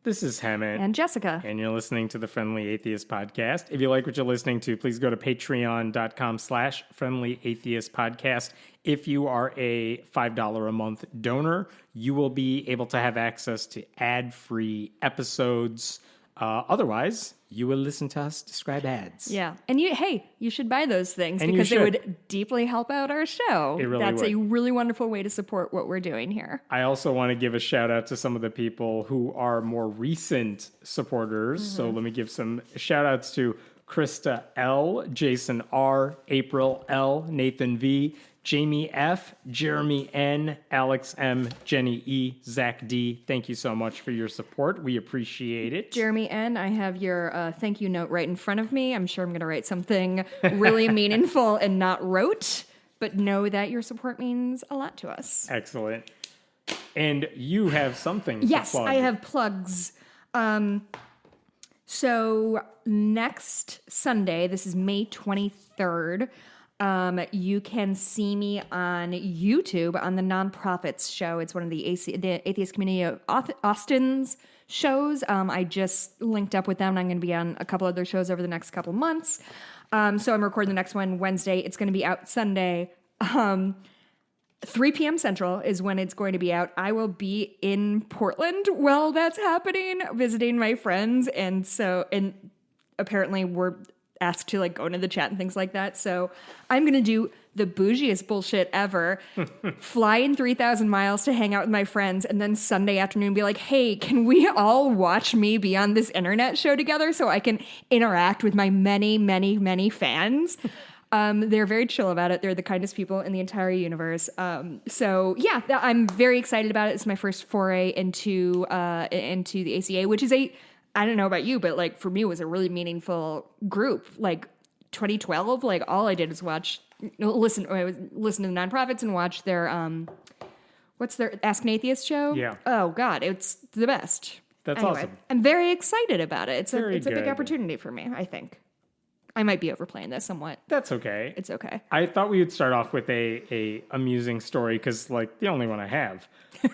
This is Hammett. And Jessica. And you're listening to the Friendly Atheist Podcast. If you like what you're listening to, please go to patreon.com/Friendly Atheist Podcast. If you are a $5 a month donor, you will be able to have access to ad-free episodes. Otherwise, you will listen to us describe ads. Yeah. And you should buy those things because they would deeply help out our show. It really That's would. a really wonderful way to support what we're doing here. I also want to give a shout out to some of the people who are more recent supporters. Mm-hmm. So let me give some shout outs to Krista L, Jason R, April L, Nathan V, Jamie F, Jeremy N, Alex M, Jenny E, Zach D. Thank you so much for your support. We appreciate it. Jeremy N, I have your thank you note right in front of me. I'm sure I'm going to write something really meaningful and not rote, but know that your support means a lot to us. Excellent. And you have something to plug. Yes, I have plugs. So next Sunday, this is May 23rd, you can see me on YouTube on the Nonprofits show. It's one of the Atheist Community of Austin's shows. I just linked up with them, and I'm going to be on a couple other shows over the next couple months. So I'm recording the next one Wednesday. It's going to be out Sunday. 3 p.m. Central is when it's going to be out. I will be in Portland while that's happening, visiting my friends. And apparently we're asked to go into the chat and things like that. So I'm going to do the bougiest bullshit ever, fly in 3,000 miles to hang out with my friends, and then Sunday afternoon be like, hey, can we all watch me be on this internet show together so I can interact with my many, many, many fans? They're very chill about it. They're the kindest people in the entire universe. So yeah, I'm very excited about it. It's my first foray into the ACA, which is I don't know about you, but for me, it was a really meaningful group. 2012, all I did was listen to the Nonprofits and watch their, what's their Ask an Atheist show? Yeah. Oh God, it's the best. That's anyway, awesome. I'm very excited about it. It's a good. big opportunity for me, I think. I might be overplaying this somewhat. That's okay. It's okay. I thought we would start off with a amusing story because, the only one I have.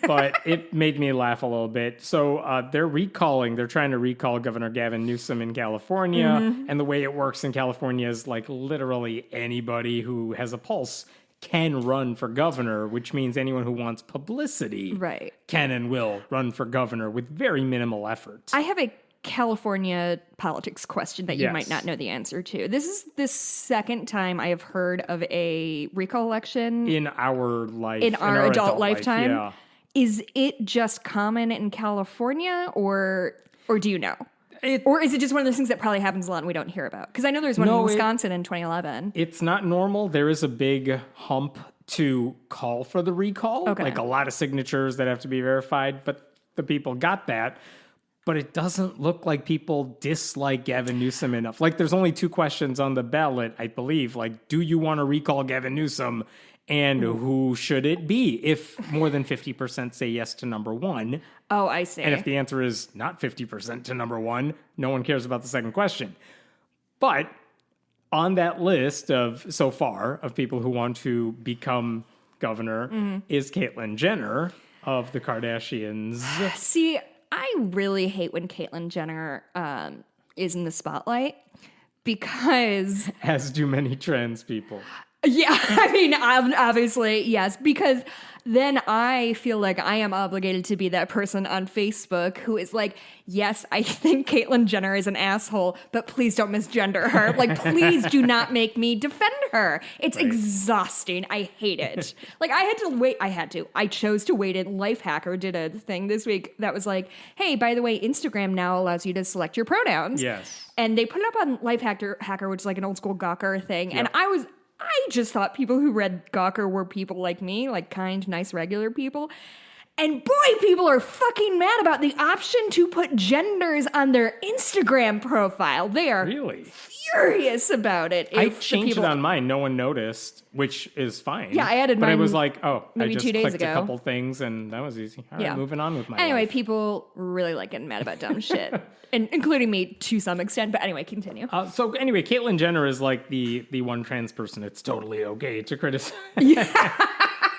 But it made me laugh a little bit. So they're trying to recall Governor Gavin Newsom in California. Mm-hmm. And the way it works in California is literally anybody who has a pulse can run for governor, which means anyone who wants publicity can and will run for governor with very minimal effort. I have a California politics question that you might not know the answer to. This is the second time I have heard of a recall election in our life, in our adult lifetime. Yeah. Is it just common in California, or do you know? Or is it just one of those things that probably happens a lot and we don't hear about? Because I know there's one in Wisconsin in 2011. It's not normal. There is a big hump to call for the recall, a lot of signatures that have to be verified, but the people got that. But it doesn't look like people dislike Gavin Newsom enough. There's only 2 questions on the ballot, I believe. Do you want to recall Gavin Newsom? And who should it be? If more than 50% say yes to number 1. Oh, I see. And if the answer is not 50% to number 1, no one cares about the second question. But on that list so far of people who want to become governor is Caitlyn Jenner of the Kardashians. See, I really hate when Caitlyn Jenner is in the spotlight because... As do many trans people. Yeah, I mean, obviously, yes, because then I feel like I am obligated to be that person on Facebook who is like, yes, I think Caitlyn Jenner is an asshole, but please don't misgender her. Please do not make me defend her. It's exhausting. I hate it. I chose to wait in. Lifehacker did a thing this week that was like, hey, by the way, Instagram now allows you to select your pronouns. Yes. And they put it up on Lifehacker, which is an old school Gawker thing. Yep. And I just thought people who read Gawker were people like me, kind, nice, regular people. And boy, people are fucking mad about the option to put genders on their Instagram profile. They are really furious about it. I changed it on mine. No one noticed, which is fine. Yeah, I added mine. But it was I just 2 days clicked ago. A couple things, and that was easy. All right, moving on with my life. People really like getting mad about dumb shit, and including me to some extent. But anyway, continue. Caitlyn Jenner is the one trans person it's totally okay to criticize.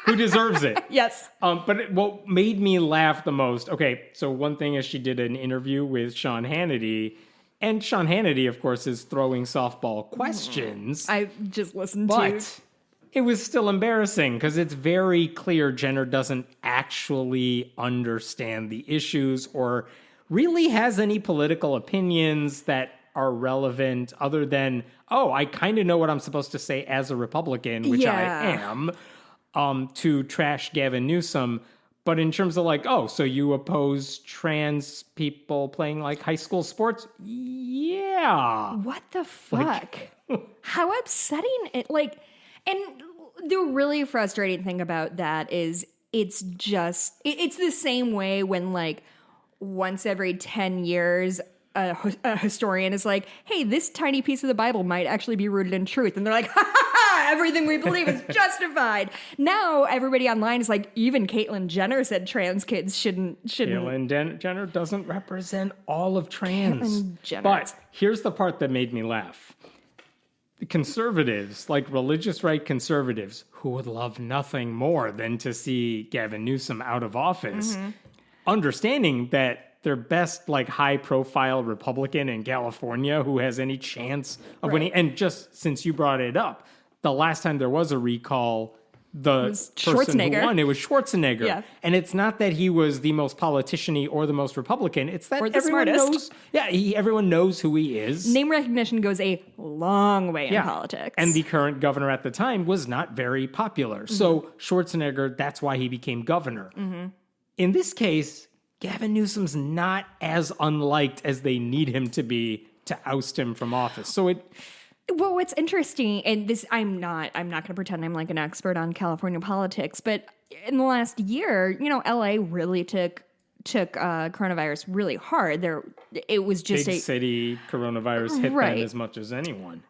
who deserves it. Yes. But what made me laugh the most, okay, so one thing is she did an interview with Sean Hannity, and Sean Hannity, of course, is throwing softball questions. I just listened to... But it was still embarrassing because it's very clear Jenner doesn't actually understand the issues or really has any political opinions that are relevant other than, oh, I kind of know what I'm supposed to say as a Republican, which I am, to trash Gavin Newsom. But in terms of like, oh, so you oppose trans people playing like high school sports? Yeah. What the fuck? How upsetting it, like, and the really frustrating thing about that is it's the same way when like once every 10 years, a historian is like, hey, this tiny piece of the Bible might actually be rooted in truth. And they're like, ha ha ha, everything we believe is justified. Now everybody online is like, even Caitlyn Jenner said trans kids shouldn't. Caitlyn Jenner doesn't represent all of trans. But here's the part that made me laugh. The conservatives, like religious right conservatives, who would love nothing more than to see Gavin Newsom out of office, understanding that their best, like, high-profile Republican in California who has any chance of winning. And just since you brought it up, the last time there was a recall, the person who won, it was Schwarzenegger. Yeah. And it's not that he was the most politician-y or the most Republican. It's that everyone knows. Yeah, everyone knows who he is. Name recognition goes a long way in politics. And the current governor at the time was not very popular. So Schwarzenegger, that's why he became governor. In this case, Gavin Newsom's not as unliked as they need him to be to oust him from office. So well, what's interesting, and this, I'm not going to pretend I'm like an expert on California politics, but in the last year, you know, LA really took coronavirus really hard. It was just big city coronavirus hit them as much as anyone.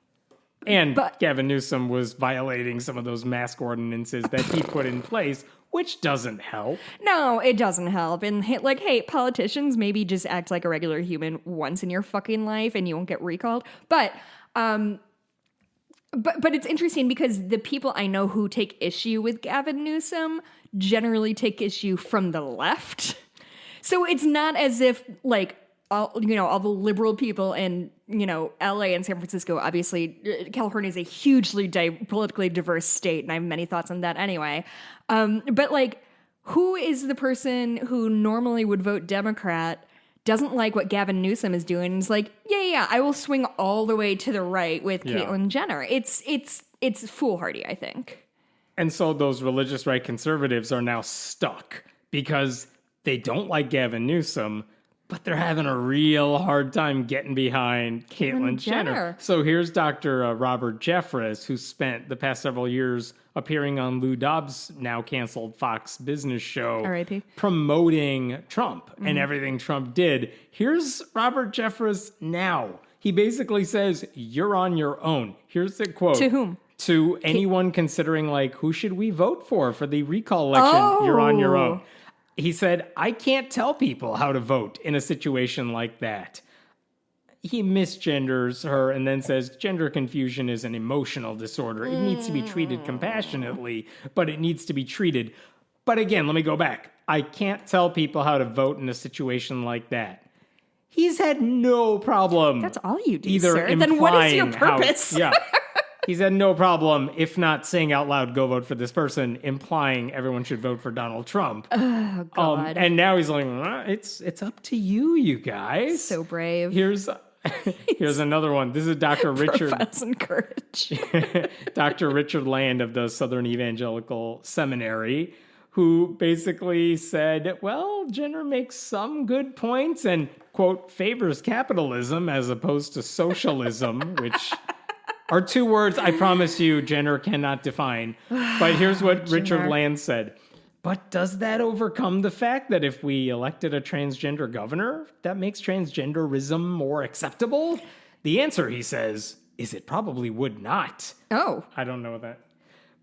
And Gavin Newsom was violating some of those mask ordinances that he put in place, which doesn't help. No, it doesn't help. And like, hey, politicians, maybe just act like a regular human once in your fucking life and you won't get recalled. But it's interesting because the people I know who take issue with Gavin Newsom generally take issue from the left. So it's not as if like all the liberal people in, LA and San Francisco, obviously California is a hugely politically diverse state, and I have many thoughts on that anyway. But like, who is the person who normally would vote Democrat, doesn't like what Gavin Newsom is doing, and is like, yeah, I will swing all the way to the right with Caitlyn Jenner. It's foolhardy, I think. And so those religious right conservatives are now stuck because they don't like Gavin Newsom, but they're having a real hard time getting behind Caitlyn Jenner. So here's Dr. Robert Jeffress, who spent the past several years appearing on Lou Dobbs' now canceled Fox Business show, R.I.P., promoting Trump and everything Trump did. Here's Robert Jeffress now. He basically says, you're on your own. Here's the quote. To whom? To anyone considering, like, who should we vote for the recall election? You're on your own. He said, I can't tell people how to vote in a situation like that. He misgenders her and then says gender confusion is an emotional disorder. It needs to be treated compassionately, but it needs to be treated. But again, let me go back. I can't tell people how to vote in a situation like that. He's had no problem. That's all you do, either sir. Then what is your purpose? He's had no problem, if not saying out loud, go vote for this person, implying everyone should vote for Donald Trump. Oh, God. And now he's like, it's up to you guys. So brave. Here's another one. This is Dr. Richard. Profiles in courage. Dr. Richard Land of the Southern Evangelical Seminary, who basically said, well, Jenner makes some good points and, quote, favors capitalism as opposed to socialism, which are two words I promise you Jenner cannot define. But here's what Richard Land said. But does that overcome the fact that if we elected a transgender governor, that makes transgenderism more acceptable? The answer, he says, is it probably would not. Oh. I don't know that.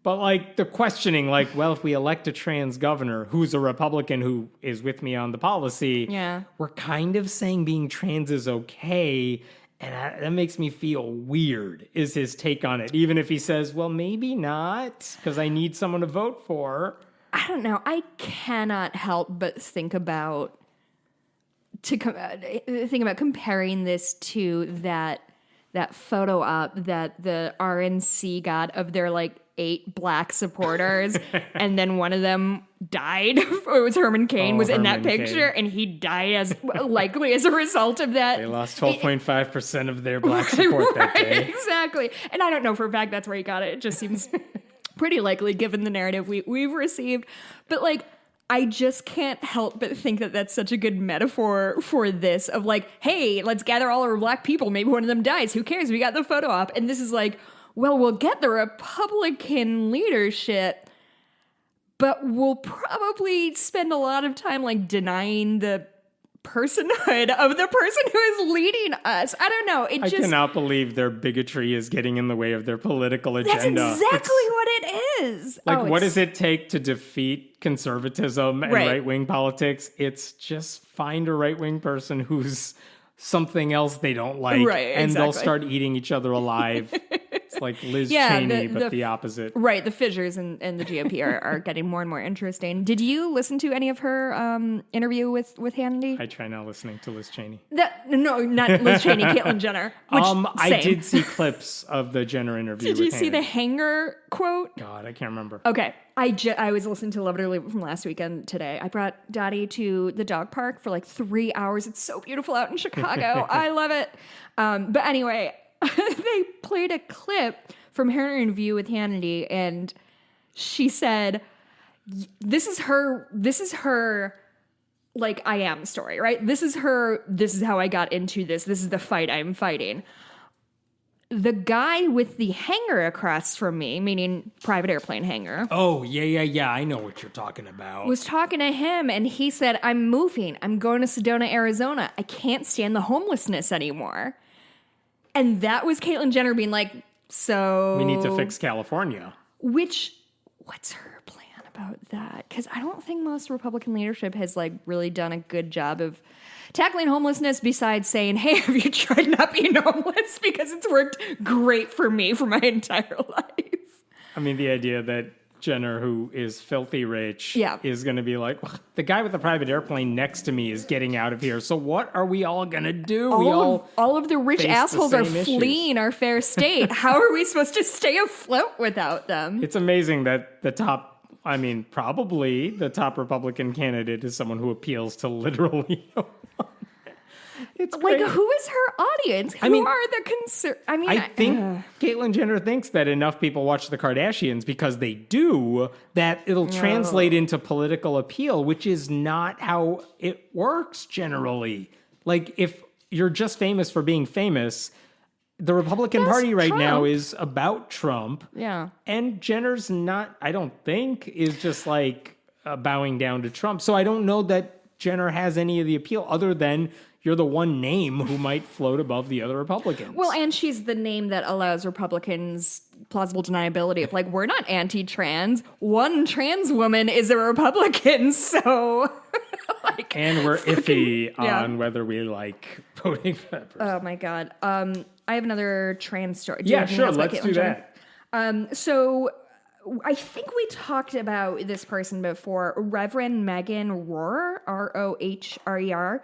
But like the questioning, like, well, if we elect a trans governor who's a Republican who is with me on the policy, we're kind of saying being trans is okay. And that makes me feel weird, is his take on it. Even if he says, well, maybe not, because I need someone to vote for. I don't know. I cannot help but think about comparing this to that photo op that the RNC got of their like 8 black supporters, and then one of them died. It was Herman Cain was in that picture, and he died as likely as a result of that. They lost 12.5% of their black support that day. Exactly. And I don't know for a fact that's where he got it. It just seems pretty likely given the narrative we've received. But like, I just can't help but think that that's such a good metaphor for this of like, hey, let's gather all our black people. Maybe one of them dies. Who cares? We got the photo op. And this is like, well, we'll get the Republican leadership, but we'll probably spend a lot of time like denying the personhood of the person who is leading us. I don't know. I cannot believe their bigotry is getting in the way of their political agenda. That's exactly what it is. Like, what does it take to defeat conservatism and right-wing politics? It's just find a right-wing person who's something else they don't like, and they'll start eating each other alive. It's like Liz Cheney, but the opposite. Right, the fissures in the GOP are getting more and more interesting. Did you listen to any of her interview with Hannity? I try not listening to Liz Cheney. No, not Liz Cheney, Caitlyn Jenner. I did see clips of the Jenner interview. Did you see the hanger quote? God, I can't remember. Okay. I was listening to Love It or Leave It from last weekend today. I brought Dottie to the dog park for like 3 hours. It's so beautiful out in Chicago. I love it. But anyway, they played a clip from her interview with Hannity, and she said, this is her like I am story, right? This is how I got into this. This is the fight I'm fighting. The guy with the hanger across from me, meaning private airplane hanger. Oh, yeah. I know what you're talking about. Was talking to him, and he said, I'm moving. I'm going to Sedona, Arizona. I can't stand the homelessness anymore. And that was Caitlyn Jenner being like, so... we need to fix California. What's her plan about that? Because I don't think most Republican leadership has like really done a good job of tackling homelessness besides saying, hey, have you tried not being homeless? Because it's worked great for me for my entire life. I mean, the idea that Jenner, who is filthy rich, is going to be like, well, the guy with the private airplane next to me is getting out of here. So what are we all going to do? All of the rich assholes are fleeing our fair state. How are we supposed to stay afloat without them? It's amazing that probably the top Republican candidate is someone who appeals to literally no one. It's like, who is her audience? Are the concern? I think Caitlyn Jenner thinks that enough people watch the Kardashians because they do, that it'll translate into political appeal, which is not how it works generally. Like, if you're just famous for being famous, the Republican Party right now is about Trump. Yeah. And Jenner's not, I don't think, is just like bowing down to Trump. So I don't know that Jenner has any of the appeal other than you're the one name who might float above the other Republicans. Well, and she's the name that allows Republicans plausible deniability of like, we're not anti-trans. One trans woman is a Republican, so... like, and we're iffy on whether we like voting for that person. Oh, my God. I have another trans story. Yeah, sure. Let's do that. So I think we talked about this person before, Reverend Megan Rohrer, Rohrer.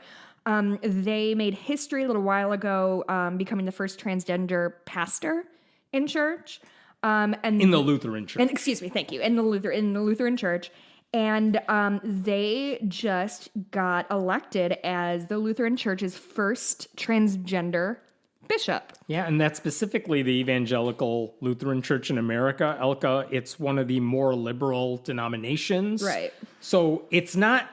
They made history a little while ago, becoming the first transgender pastor in church. And in the Lutheran church. And, excuse me, thank you. In the Lutheran church. And they just got elected as the Lutheran Church's first transgender bishop. Yeah, and that's specifically the Evangelical Lutheran Church in America, ELCA. It's one of the more liberal denominations. Right. So it's not,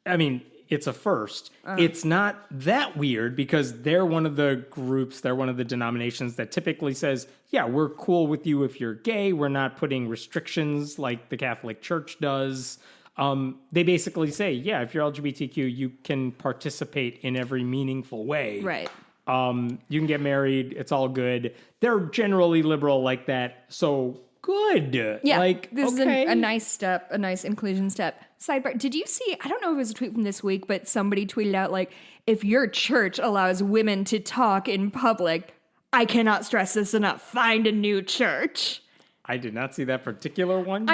it's a first. It's not that weird because they're one of the groups, they're one of the denominations that typically says, yeah, we're cool with you if you're gay. We're not putting restrictions like the Catholic Church does. They basically say, yeah, if you're LGBTQ, you can participate in every meaningful way. Right. You can get married. It's all good. They're generally liberal like that. So good. Yeah, like, this okay. is a nice step, a nice inclusion step. Sidebar, did you see, I don't know if it was a tweet from this week, but somebody tweeted out, like, if your church allows women to talk in public, I cannot stress this enough, find a new church. I did not see that particular one.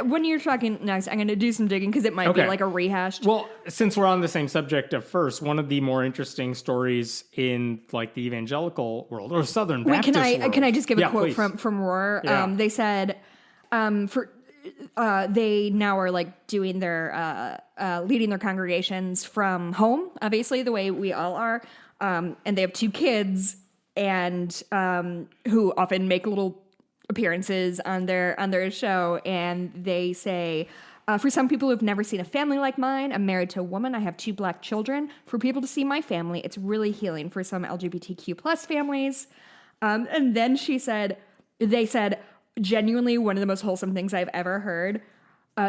When you're talking next, I'm going to do some digging because it might be like a rehashed. Well, since we're on the same subject of first, one of the more interesting stories in like the evangelical world or Southern Baptist world. Can I just give a quote from Roar? Yeah. They said they now are like doing their leading their congregations from home, obviously the way we all are, and they have 2 kids and who often make little appearances on their show, and they say, for some people who've never seen a family like mine, I'm married to a woman, I have 2 black children. For people to see my family, it's really healing. For some LGBTQ plus families. And then they said, genuinely one of the most wholesome things I've ever heard.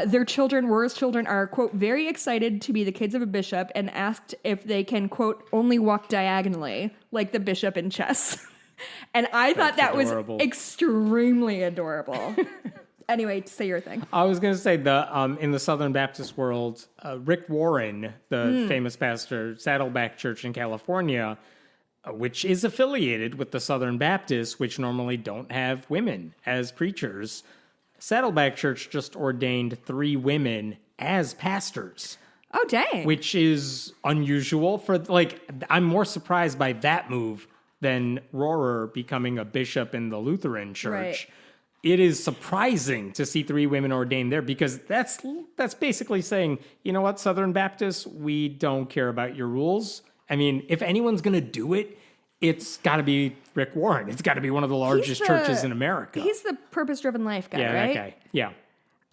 Their children, Roar's children, are, quote, very excited to be the kids of a bishop and asked if they can, quote, only walk diagonally like the bishop in chess. And I thought that adorable. Was extremely adorable. Anyway, say your thing. I was going to say in the Southern Baptist world, Rick Warren, the famous pastor, Saddleback Church in California, which is affiliated with the Southern Baptists, which normally don't have women as preachers. Saddleback Church just ordained 3 women as pastors. Oh, dang. Which is unusual for, like, I'm more surprised by that move than Rohrer becoming a bishop in the Lutheran church. Right. It is surprising to see 3 women ordained there because that's basically saying, you know what, Southern Baptists, we don't care about your rules. I mean, if anyone's going to do it, it's got to be Rick Warren. It's got to be one of the largest churches in America. He's the purpose-driven life guy, right? Yeah, that guy. Yeah.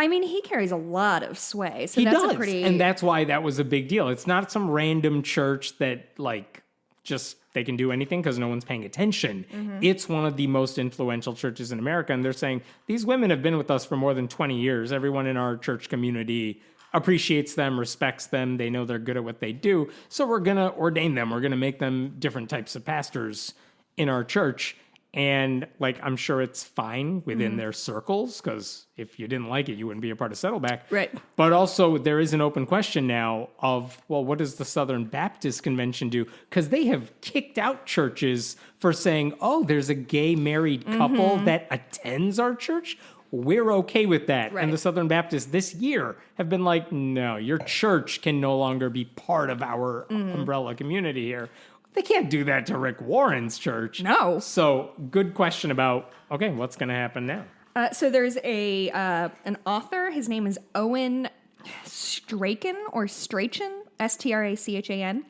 I mean, he carries a lot of sway. So he that's does, and that's why that was a big deal. It's not some random church that, like, just they can do anything because no one's paying attention. Mm-hmm. It's one of the most influential churches in America, and they're saying, these women have been with us for more than 20 years. Everyone in our church community appreciates them, respects them. They know they're good at what they do. So we're going to ordain them. We're going to make them different types of pastors in our church. And, like, I'm sure it's fine within their circles, because if you didn't like it, you wouldn't be a part of Saddleback. Right. But also, there is an open question now of, well, what does the Southern Baptist Convention do? Because they have kicked out churches for saying, oh, there's a gay married couple that attends our church. We're okay with that. Right. And the Southern Baptists this year have been like, no, your church can no longer be part of our umbrella community here. They can't do that to Rick Warren's church. No. So, good question about, okay, what's going to happen now? So there's an author. His name is Owen Strachan or Strachan, Strachan.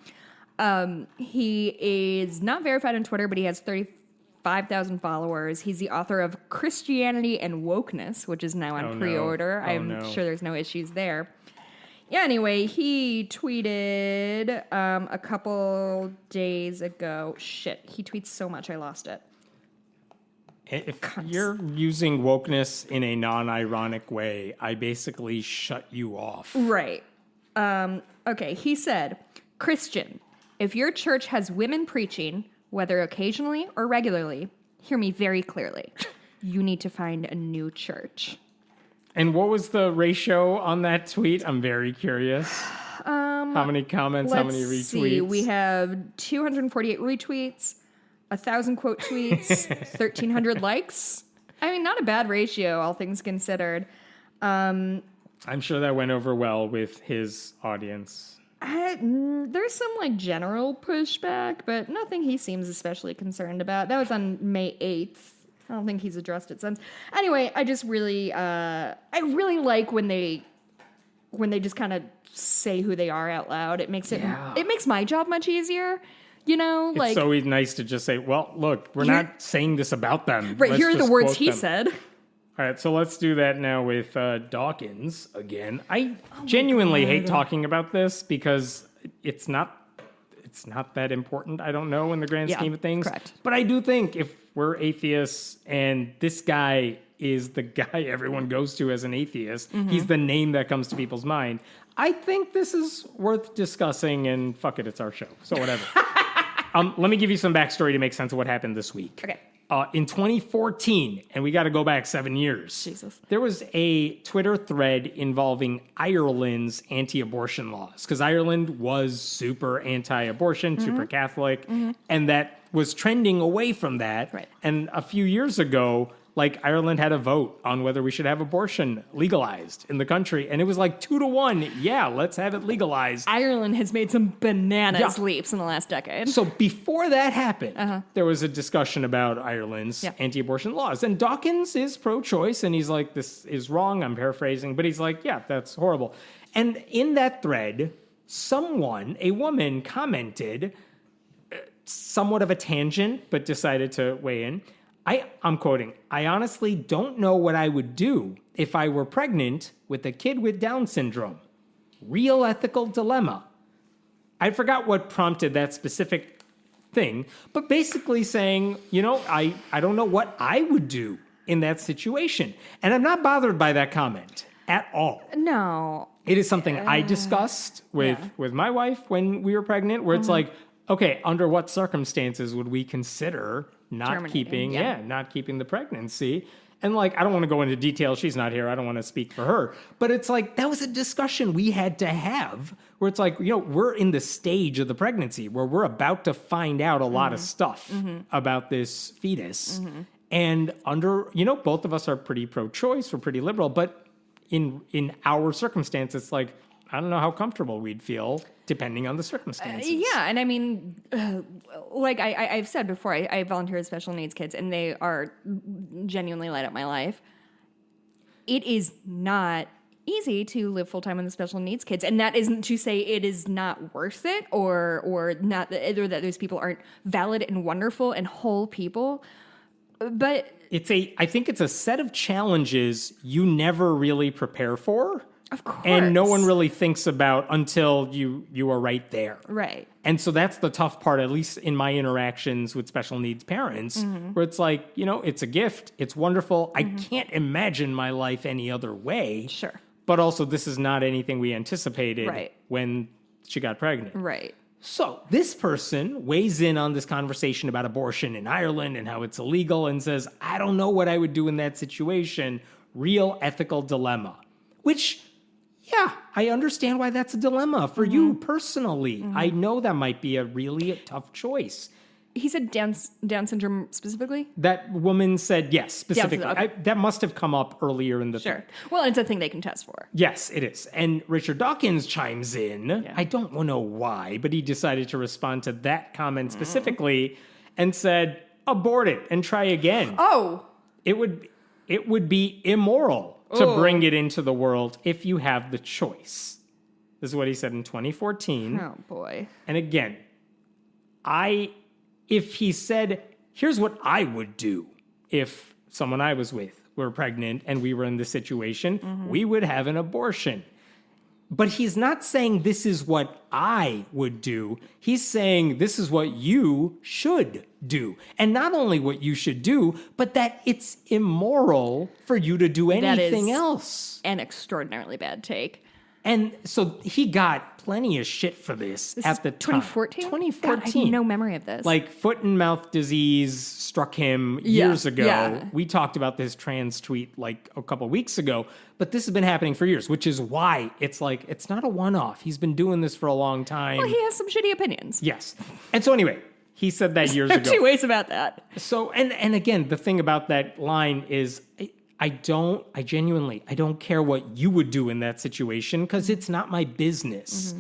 He is not verified on Twitter, but he has 35,000 followers. He's the author of Christianity and Wokeness, which is now on pre-order. I'm sure there's no issues there. Yeah, anyway, he tweeted a couple days ago. Shit, he tweets so much I lost it. If you're using wokeness in a non-ironic way, I basically shut you off. Right. Okay, he said, Christian, if your church has women preaching, whether occasionally or regularly, hear me very clearly. You need to find a new church. And what was the ratio on that tweet? I'm very curious. How many comments? How many retweets? Let's see. We have 248 retweets, 1,000 quote tweets, 1,300 likes. I mean, not a bad ratio, all things considered. I'm sure that went over well with his audience. There's some like general pushback, but nothing he seems especially concerned about. That was on May 8th. I don't think he's addressed it since. Anyway, I just really, I really like when they just kind of say who they are out loud. It makes it makes my job much easier. You know, it's like so nice to just say, well, look, we're not saying this about them. Right, here are the words he them. said. All right, so let's do that now with Dawkins again. I genuinely hate talking about this because it's not that important, I don't know, in the grand scheme of things. Correct. But I do think if we're atheists and this guy is the guy everyone goes to as an atheist, he's the name that comes to people's mind, I think this is worth discussing, and fuck it, it's our show, so whatever. Let me give you some backstory to make sense of what happened this week. Okay. in 2014, and we got to go back 7 years, Jesus. there was a Twitter thread involving Ireland's anti-abortion laws, because Ireland was super anti-abortion, super Catholic, and that was trending away from that. Right. And a few years ago, like, Ireland had a vote on whether we should have abortion legalized in the country, and it was like 2-1. Yeah, let's have it legalized. Ireland has made some bananas Yeah. leaps in the last decade. So before that happened, there was a discussion about Ireland's anti-abortion laws. And Dawkins is pro-choice, and he's like, this is wrong, I'm paraphrasing, but he's like, yeah, that's horrible. And in that thread, a woman commented, somewhat of a tangent, but decided to weigh in. I'm quoting, "I honestly don't know what I would do if I were pregnant with a kid with Down syndrome. Real ethical dilemma." I forgot what prompted that specific thing, but basically saying, I don't know what I would do in that situation. And I'm not bothered by that comment at all. No. It is something I discussed with my wife when we were pregnant, where it's like, okay, under what circumstances would we consider not keeping the pregnancy? And like, I don't want to go into detail. She's not here. I don't want to speak for her. But it's like, that was a discussion we had to have where it's like, we're in the stage of the pregnancy where we're about to find out a lot of stuff about this fetus. And under, both of us are pretty pro-choice. We're pretty liberal. But in our circumstance, it's like, I don't know how comfortable we'd feel depending on the circumstances. And I mean, like I've said before, I volunteer with special needs kids, and they are genuinely light up my life. It is not easy to live full time with the special needs kids, and that isn't to say it is not worth it, or not either that those people aren't valid and wonderful and whole people, but I think it's a set of challenges you never really prepare for. Of course. And no one really thinks about until you are right there. Right. And so that's the tough part, at least in my interactions with special needs parents, where it's like, it's a gift. It's wonderful. I can't imagine my life any other way. Sure. But also, this is not anything we anticipated when she got pregnant. Right. So this person weighs in on this conversation about abortion in Ireland and how it's illegal and says, I don't know what I would do in that situation. Real ethical dilemma. Which... yeah, I understand why that's a dilemma for you personally. I know that might be a really tough choice. He said Down syndrome specifically? That woman said yes, specifically. Okay. That must have come up earlier in the thing. Well, it's a thing they can test for. Yes, it is. And Richard Dawkins chimes in. Yeah. I don't know why, but he decided to respond to that comment specifically and said, abort it and try again. Oh! It would be immoral to bring it into the world if you have the choice. This is what he said in 2014. Oh, boy. And again, if he said, here's what I would do if someone I was with were pregnant and we were in this situation, we would have an abortion. But he's not saying this is what I would do. He's saying this is what you should do. And not only what you should do, but that it's immoral for you to do anything else. An extraordinarily bad take. And so he got plenty of shit for this at the time. 2014? 2014. God, I have no memory of this. Like, foot and mouth disease struck him years ago. Yeah. We talked about this trans tweet like a couple weeks ago, but this has been happening for years, which is why it's like, it's not a one-off. He's been doing this for a long time. Well, he has some shitty opinions. Yes. And so anyway, he said that years ago. Two ways about that. So, and again, the thing about that line is, I don't care what you would do in that situation because it's not my business.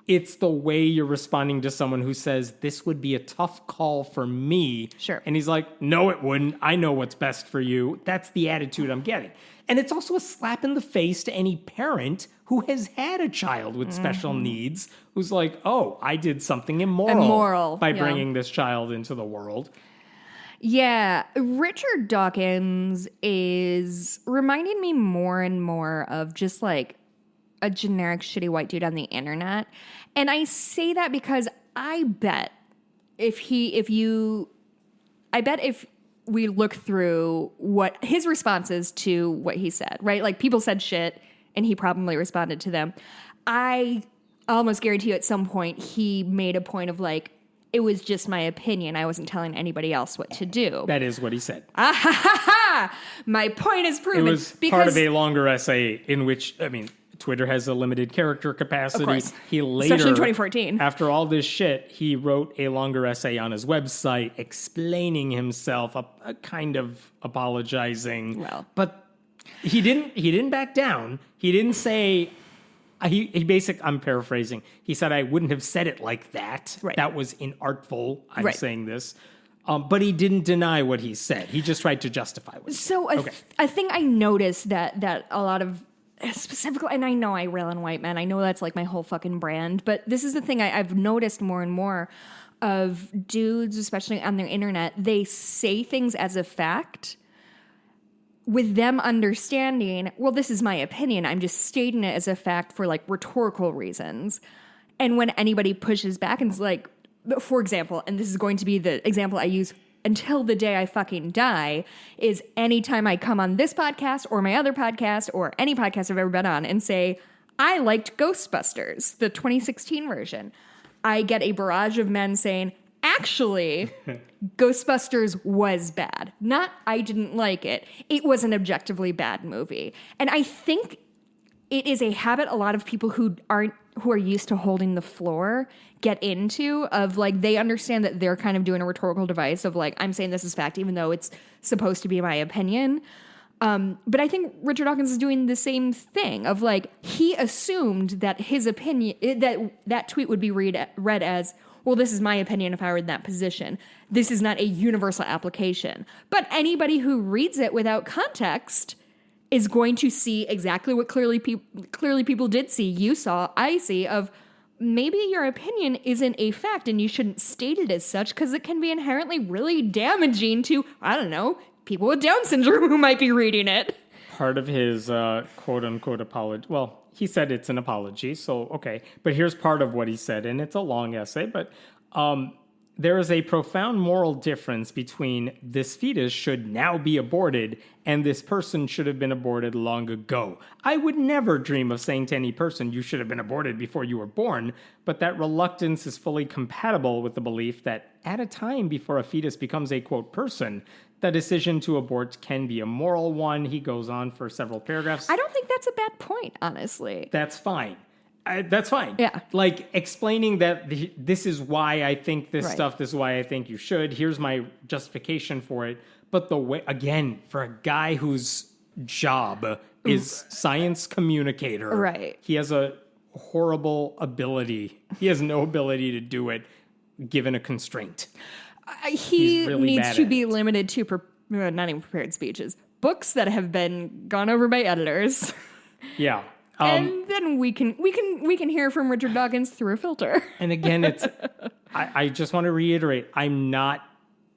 It's the way you're responding to someone who says, this would be a tough call for me. Sure. And he's like, no, it wouldn't. I know what's best for you. That's the attitude I'm getting. And it's also a slap in the face to any parent who has had a child with special needs who's like, oh, I did something immoral by bringing this child into the world. Yeah, Richard Dawkins is reminding me more and more of just like a generic shitty white dude on the internet. And I say that because I bet if we look through what his responses to what he said, right? Like, people said shit and he probably responded to them. I almost guarantee you at some point he made a point of like, it was just my opinion. I wasn't telling anybody else what to do. That is what he said. My point is proven. It was part of a longer essay in which, I mean, Twitter has a limited character capacity. Of course. He later, especially in 2014. After all this shit, he wrote a longer essay on his website explaining himself, a kind of apologizing. Well, but he didn't back down. He didn't say. I'm paraphrasing. He said, I wouldn't have said it like that. Right. That was inartful. I'm right. saying this. But he didn't deny what he said. He just tried to justify what he said. I think I noticed that a lot of, specifically, and I know I rail on white men. I know that's like my whole fucking brand. But this is the thing I've noticed more and more of dudes, especially on their internet. They say things as a fact with them understanding, well, this is my opinion. I'm just stating it as a fact for like rhetorical reasons. And when anybody pushes back and is like, for example, and this is going to be the example I use until the day I fucking die, is anytime I come on this podcast or my other podcast or any podcast I've ever been on and say, I liked Ghostbusters, the 2016 version, I get a barrage of men saying, actually, Ghostbusters was bad. Not I didn't like it. It was an objectively bad movie. And I think it is a habit a lot of people who are used to holding the floor get into, of like, they understand that they're kind of doing a rhetorical device of like, I'm saying this is fact, even though it's supposed to be my opinion. But I think Richard Dawkins is doing the same thing of like, he assumed that his opinion, that tweet would be read as, well, this is my opinion if I were in that position. This is not a universal application. But anybody who reads it without context is going to see exactly what clearly people did see. You saw, I see, of maybe your opinion isn't a fact and you shouldn't state it as such because it can be inherently really damaging to, I don't know, people with Down syndrome who might be reading it. Part of his quote-unquote apology, well, he said it's an apology, so okay. But here's part of what he said, and it's a long essay, but there is a profound moral difference between this fetus should now be aborted and this person should have been aborted long ago. I would never dream of saying to any person, you should have been aborted before you were born, but that reluctance is fully compatible with the belief that at a time before a fetus becomes a, quote, person, the decision to abort can be a moral one. He goes on for several paragraphs. I don't think that's a bad point, honestly. That's fine. That's fine. Yeah. Like explaining that this is why I think this stuff, this is why I think you should. Here's my justification for it. But the way, again, for a guy whose job is science communicator, right? He has a horrible ability. He has no ability to do it given a constraint. He really needs to be limited to not even prepared speeches, books that have been gone over by editors. Yeah. And then we can hear from Richard Dawkins through a filter. And again, it's I just want to reiterate, I'm not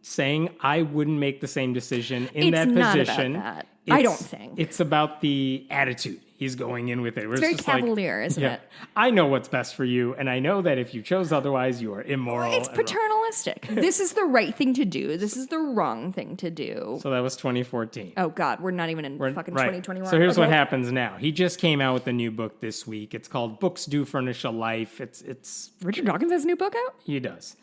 saying I wouldn't make the same decision in that position. It's not about that. I don't think. It's about the attitude he's going in with it. It's very cavalier, isn't it? I know what's best for you, and I know that if you chose otherwise, you are immoral. It's paternalistic. This is the right thing to do. This is the wrong thing to do. So that was 2014. Oh, God. We're not even in fucking 2021. So here's what happens now. He just came out with a new book this week. It's called Books Do Furnish a Life. It's Richard Dawkins has a new book out? He does.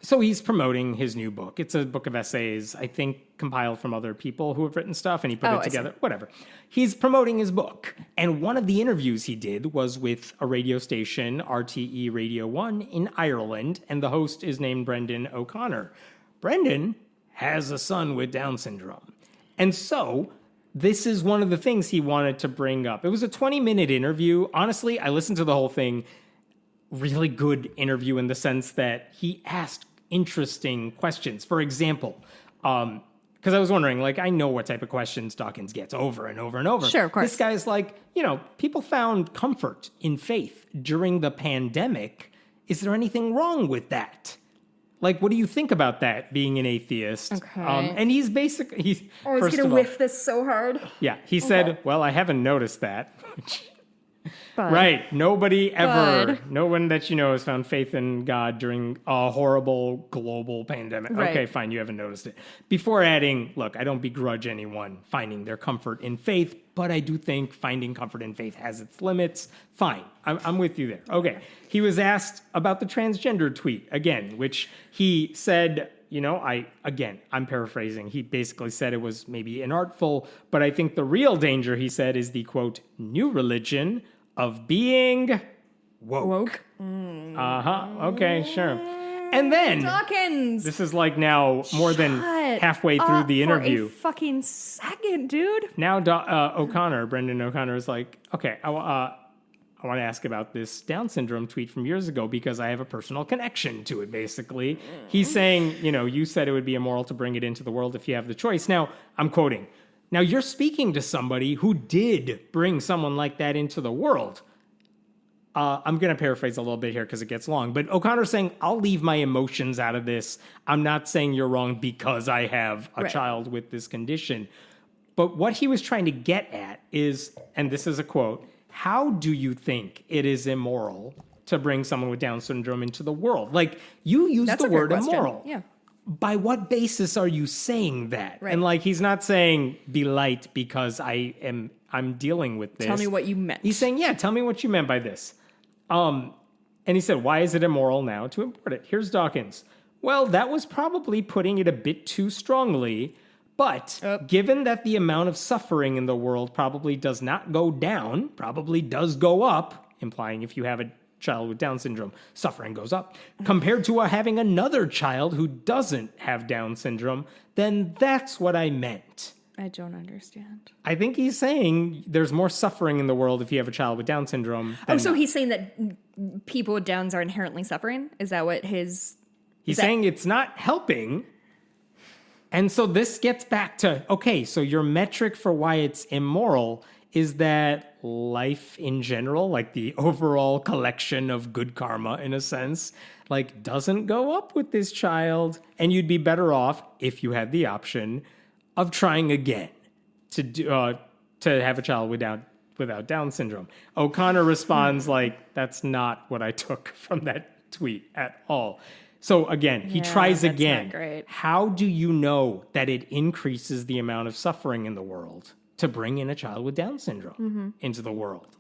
So he's promoting his new book. It's a book of essays, I think, compiled from other people who have written stuff, and he put it together. Whatever. He's promoting his book. And one of the interviews he did was with a radio station, RTE Radio 1 in Ireland, and the host is named Brendan O'Connor. Brendan has a son with Down syndrome. And so this is one of the things he wanted to bring up. It was a 20-minute interview. Honestly, I listened to the whole thing. Really good interview in the sense that he asked interesting questions. For example, because I was wondering, like, I know what type of questions Dawkins gets over and over and over. Sure, of course. This guy's like, people found comfort in faith during the pandemic. Is there anything wrong with that? Like, what do you think about that, being an atheist? Okay. And he's basically... he's going to whiff this so hard. Yeah, he said, well, I haven't noticed that. Bud. Right. Nobody ever, no one that you know has found faith in God during a horrible global pandemic. Right. Okay, fine. You haven't noticed it. Before adding, look, I don't begrudge anyone finding their comfort in faith, but I do think finding comfort in faith has its limits. Fine. I'm with you there. Okay. He was asked about the transgender tweet again, which he said, I'm paraphrasing. He basically said it was maybe inartful, but I think the real danger, he said, is the, quote, new religion of being woke. Okay, sure. And then, Dawkins! this is like now more than halfway through the interview. For a fucking second, dude. Now Brendan O'Connor is like, okay, I want to ask about this Down syndrome tweet from years ago because I have a personal connection to it, basically. He's saying, you said it would be immoral to bring it into the world if you have the choice. Now, I'm quoting, now you're speaking to somebody who did bring someone like that into the world. I'm going to paraphrase a little bit here because it gets long, but O'Connor's saying, I'll leave my emotions out of this. I'm not saying you're wrong because I have a child with this condition. But what he was trying to get at is, and this is a quote, how do you think it is immoral to bring someone with Down syndrome into the world? Like, you use the word immoral. Yeah. By what basis are you saying that? Right. And he's not saying be light because I'm dealing with this. Tell me what you meant. He's saying, yeah, tell me what you meant by this. And he said, why is it immoral now to import it? Here's Dawkins. Well, that was probably putting it a bit too strongly. But given that the amount of suffering in the world probably does not go down, probably does go up, implying if you have a child with Down syndrome, suffering goes up, compared to having another child who doesn't have Down syndrome, then that's what I meant. I don't understand. I think he's saying there's more suffering in the world if you have a child with Down syndrome. So he's saying that people with Downs are inherently suffering? Is that what his... He's saying it's not helping. And so this gets back to, okay, so your metric for why it's immoral is that life in general, like the overall collection of good karma in a sense, doesn't go up with this child. And you'd be better off, if you had the option, of trying again to have a child without Down syndrome. O'Connor responds that's not what I took from that tweet at all. So again, he tries again. Not great. How do you know that it increases the amount of suffering in the world to bring in a child with Down syndrome into the world?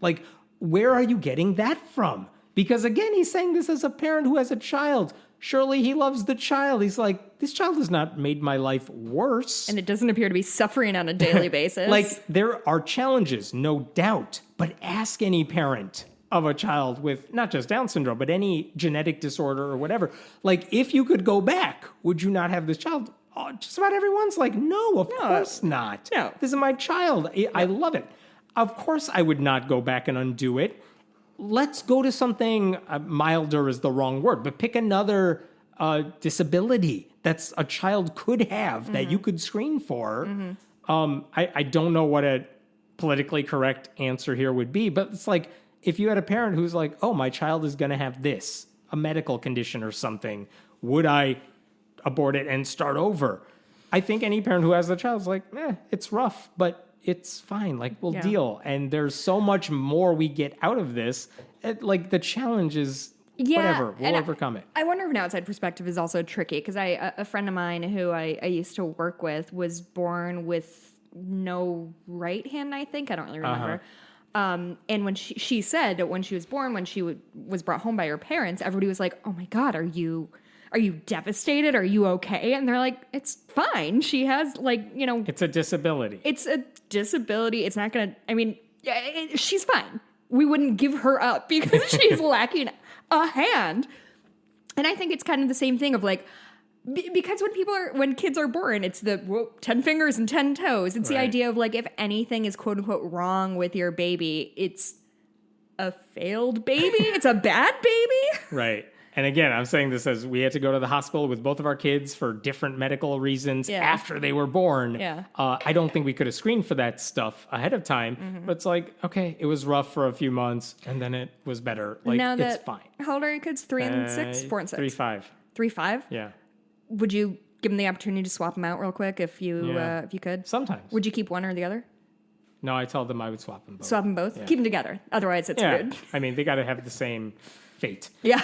Where are you getting that from? Because again, he's saying this as a parent who has a child. Surely he loves the child. He's like, this child has not made my life worse. And it doesn't appear to be suffering on a daily basis. There are challenges, no doubt. But ask any parent of a child with not just Down syndrome, but any genetic disorder or whatever. If you could go back, would you not have this child? Oh, just about everyone's no, of course not. No. This is my child. I love it. Of course I would not go back and undo it. Let's go to something, milder is the wrong word, but pick another disability that's a child could have that you could screen for. I don't know what a politically correct answer here would be, but it's if you had a parent who's oh, my child is going to have this, a medical condition or something, would I abort it and start over? I think any parent who has a child is it's rough, but it's fine. We'll deal. And there's so much more we get out of this. The challenge is whatever. We'll overcome it. I wonder if an outside perspective is also tricky because a friend of mine who I used to work with was born with no right hand, I think. I don't really remember. And when she said that when she was born, when she was brought home by her parents, everybody was like, "Oh my God, are you devastated? Are you okay?" And they're like, "It's fine. She has it's a disability. It's a disability. It's not gonna. She's fine. We wouldn't give her up because she's lacking a hand." And I think it's kind of the same thing of because when kids are born, it's the 10 fingers and 10 toes. It's the idea of if anything is quote unquote wrong with your baby, it's a failed baby. It's a bad baby. Right. And again, I'm saying this as we had to go to the hospital with both of our kids for different medical reasons after they were born. Yeah. I don't think we could have screened for that stuff ahead of time. But it's okay, it was rough for a few months and then it was better. It's fine. How old are your kids? 3 and 6? 4 and 6? 3, 5. 3, 5? Yeah. Would you give them the opportunity to swap them out real quick if you could? Sometimes. Would you keep one or the other? No, I told them I would swap them both. Swap them both? Yeah. Keep them together. Otherwise, it's weird. I mean, they got to have the same fate. Yeah.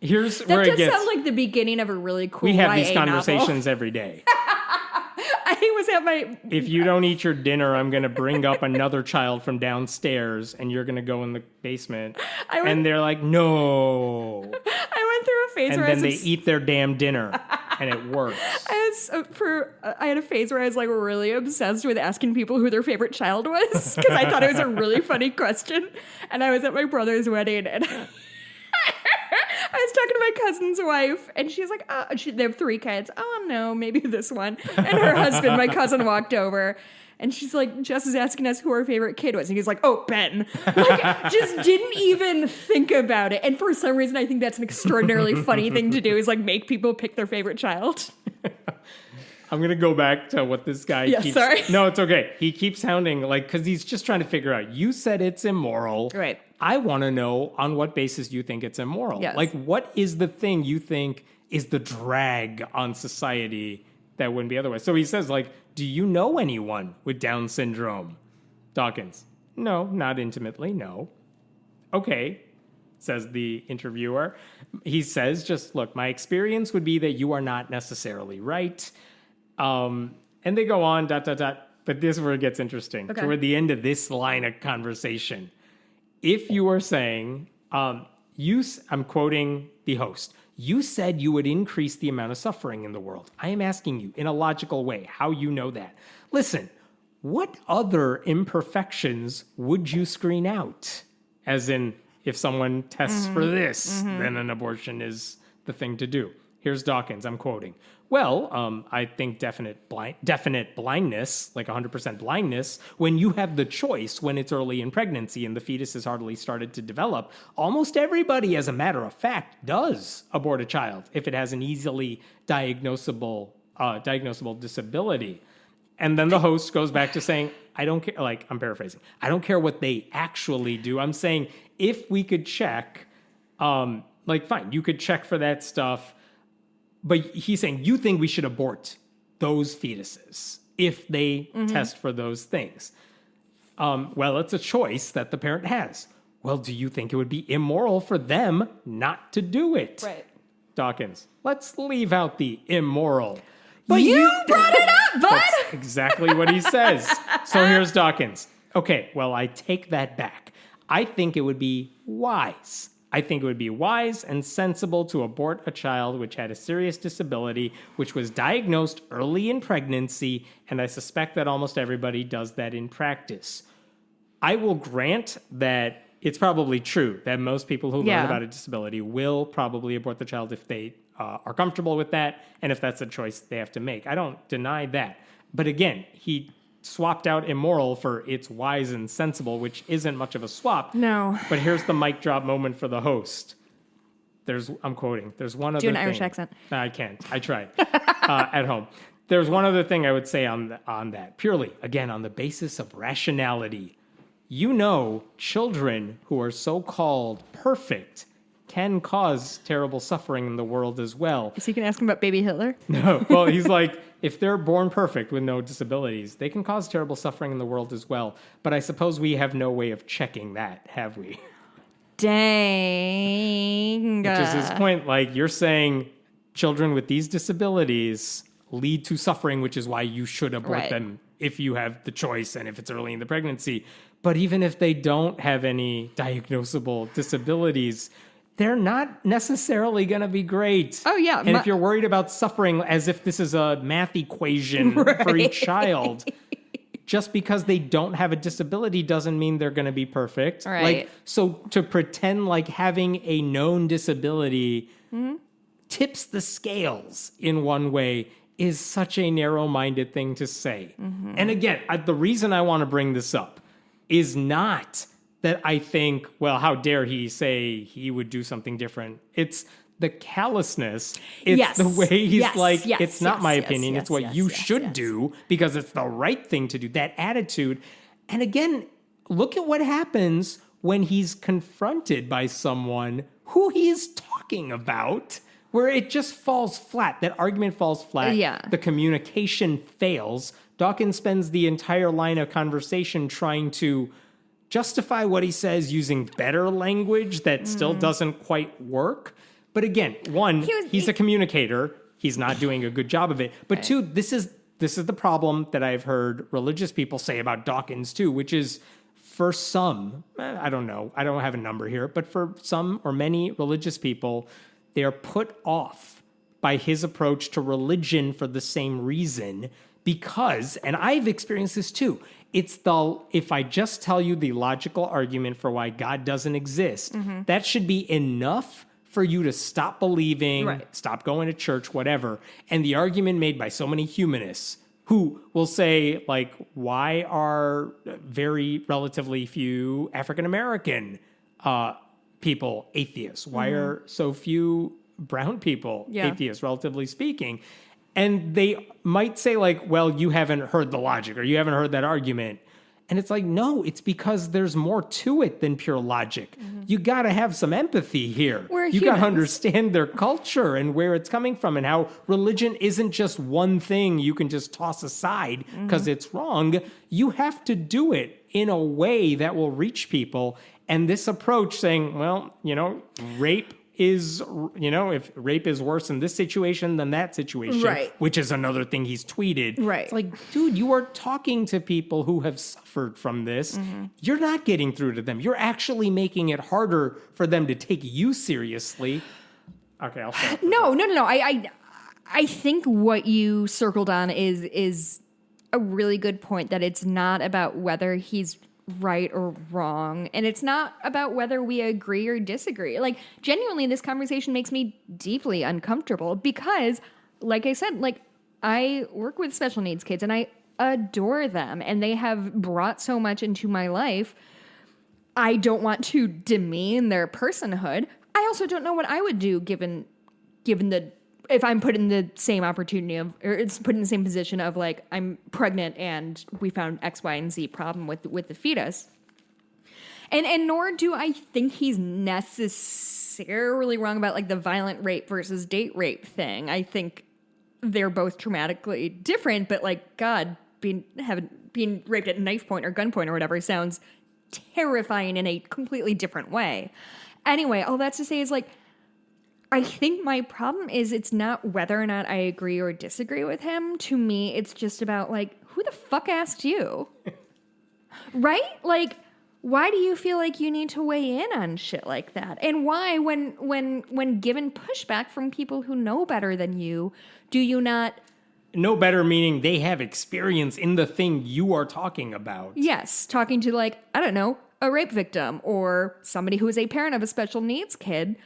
Here's That where it does gets... sound like the beginning of a really cool We have YA these conversations every day. I was at my... If you don't eat your dinner, I'm going to bring up another child from downstairs, and you're going to go in the basement. And they're like, no. I went through a phase And where then they eat their damn dinner, and it works. I had a phase where I was like really obsessed with asking people who their favorite child was because I thought it was a really funny question. And I was at my brother's wedding, and I was talking to my cousin's wife, and she's like, "Oh, they have 3 kids. Oh no, maybe this one." And her husband, my cousin, walked over. And she's like, Jess is asking us who our favorite kid was. And he's like, oh, Ben. Like, just didn't even think about it. And for some reason, I think that's an extraordinarily funny thing to do, is like make people pick their favorite child. I'm going to go back to what this guy keeps... Sorry. No, it's okay. He keeps sounding like... Because he's just trying to figure out, you said it's immoral. Right. I want to know on what basis you think it's immoral. Yes. Like, what is the thing you think is the drag on society that wouldn't be otherwise? So he says, like, do you know anyone with Down syndrome? Dawkins. No, not intimately, no. Okay, says the interviewer. He says, just look, my experience would be that you are not necessarily right. And they go on, ... But this is where it gets interesting. Okay. Toward the end of this line of conversation, if you are saying, I'm quoting the host, you said you would increase the amount of suffering in the world. I am asking you in a logical way how you know that. Listen, what other imperfections would you screen out? As in, if someone tests for this, then an abortion is the thing to do. Here's Dawkins, I'm quoting. Well, I think definite blindness, like 100% blindness, when you have the choice when it's early in pregnancy and the fetus has hardly started to develop, almost everybody, as a matter of fact, does abort a child if it has an easily diagnosable disability. And then the host goes back to saying, I don't care, like, I'm paraphrasing, I don't care what they actually do. I'm saying if we could check, fine, you could check for that stuff. But he's saying, you think we should abort those fetuses if they test for those things. Well, it's a choice that the parent has. Well, do you think it would be immoral for them not to do it? Right. Dawkins, let's leave out the immoral. But you brought it up, bud! That's exactly what he says. So here's Dawkins. Okay, well, I take that back. I think it would be wise. I think it would be wise and sensible to abort a child which had a serious disability, which was diagnosed early in pregnancy, and I suspect that almost everybody does that in practice. I will grant that it's probably true that most people who learn about a disability will probably abort the child if they are comfortable with that, and if that's a choice they have to make. I don't deny that. But again, he swapped out immoral for it's wise and sensible, which isn't much of a swap. No. But here's the mic drop moment for the host. I'm quoting. There's one other thing. Do an Irish accent. No, I can't. I tried at home. There's one other thing I would say on that. Purely, again, on the basis of rationality. You know, children who are so-called perfect can cause terrible suffering in the world as well. So you can ask him about baby Hitler? No. Well, he's like, if they're born perfect with no disabilities, they can cause terrible suffering in the world as well. But I suppose we have no way of checking that, have we? Dang. Which is his point. Like, you're saying children with these disabilities lead to suffering, which is why you should abort them if you have the choice and if it's early in the pregnancy. But even if they don't have any diagnosable disabilities, they're not necessarily going to be great. Oh, yeah. And if you're worried about suffering as if this is a math equation for each child, just because they don't have a disability doesn't mean they're going to be perfect. Right. Like, so to pretend like having a known disability tips the scales in one way is such a narrow-minded thing to say. And again, the reason I want to bring this up is not that I think, well, how dare he say he would do something different. It's the callousness. It's the way he's it's not my opinion. It's what you should do because it's the right thing to do, that attitude. And again, look at what happens when he's confronted by someone who he's talking about, where it just falls flat. That argument falls flat. Yeah. The communication fails. Dawkins spends the entire line of conversation trying to justify what he says using better language that still doesn't quite work. But again, one, he's a communicator. He's not doing a good job of it. But two, this is the problem that I've heard religious people say about Dawkins too, which is for some, I don't know, I don't have a number here, but for some or many religious people, they are put off by his approach to religion for the same reason because, and I've experienced this too, if I just tell you the logical argument for why God doesn't exist, that should be enough for you to stop believing, stop going to church, whatever. And the argument made by so many humanists who will say, like, why are very relatively few African-American people atheists? Why are so few brown people atheists, relatively speaking? And they might say, like, well, you haven't heard the logic or you haven't heard that argument. And it's like, no, it's because there's more to it than pure logic. You got to have some empathy here. You got to understand their culture and where it's coming from and how religion isn't just one thing you can just toss aside because it's wrong. You have to do it in a way that will reach people. And this approach saying, well, rape is, if rape is worse in this situation than that situation, which is another thing he's tweeted. It's like, dude, you are talking to people who have suffered from this. You're not getting through to them. You're actually making it harder for them to take you seriously. Okay, I'll stop. No. I think what you circled on is a really good point, that it's not about whether he's right or wrong, and it's not about whether we agree or disagree. Like, genuinely, this conversation makes me deeply uncomfortable because, like I said, like, I work with special needs kids and I adore them and they have brought so much into my life. I don't want to demean their personhood. I also don't know what I would do given the, if I'm put in the same opportunity of, or it's put in the same position of, like, I'm pregnant and we found X, Y, and Z problem with the fetus. And nor do I think he's necessarily wrong about, like, the violent rape versus date rape thing. I think they're both traumatically different, but, like, God, being raped at knife point or gunpoint or whatever sounds terrifying in a completely different way. Anyway, all that's to say is, like, I think my problem is it's not whether or not I agree or disagree with him. To me, it's just about, like, who the fuck asked you? Right? Like, why do you feel like you need to weigh in on shit like that? And why, when given pushback from people who know better than you, do you not... Know better meaning they have experience in the thing you are talking about. Yes, talking to, like, I don't know, a rape victim or somebody who is a parent of a special needs kid.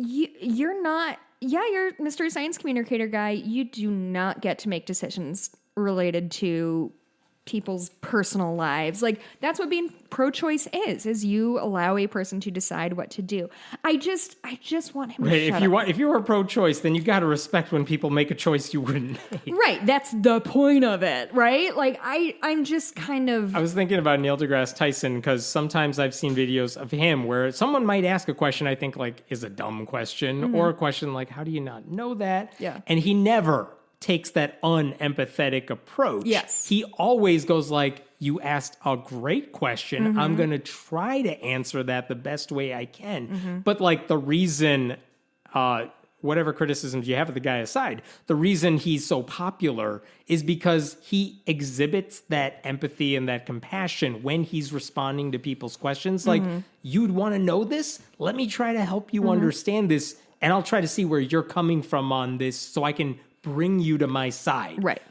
You're not, you're Mr. Science Communicator guy. You do not get to make decisions related to people's personal lives. Like, that's what being pro-choice is you allow a person to decide what to do. I just want him to shut up. If you were pro-choice, then you got to respect when people make a choice you wouldn't make. Right. That's the point of it, right? Like, I'm just kind of... I was thinking about Neil deGrasse Tyson because sometimes I've seen videos of him where someone might ask a question I think, like, is a dumb question or a question like, how do you not know that? Yeah. And he never takes that unempathetic approach. Yes. He always goes like, you asked a great question. I'm going to try to answer that the best way I can. But, like, the reason, whatever criticisms you have of the guy aside, the reason he's so popular is because he exhibits that empathy and that compassion when he's responding to people's questions. Like, you'd want to know this? Let me try to help you understand this, and I'll try to see where you're coming from on this so I can bring you to my side. Right.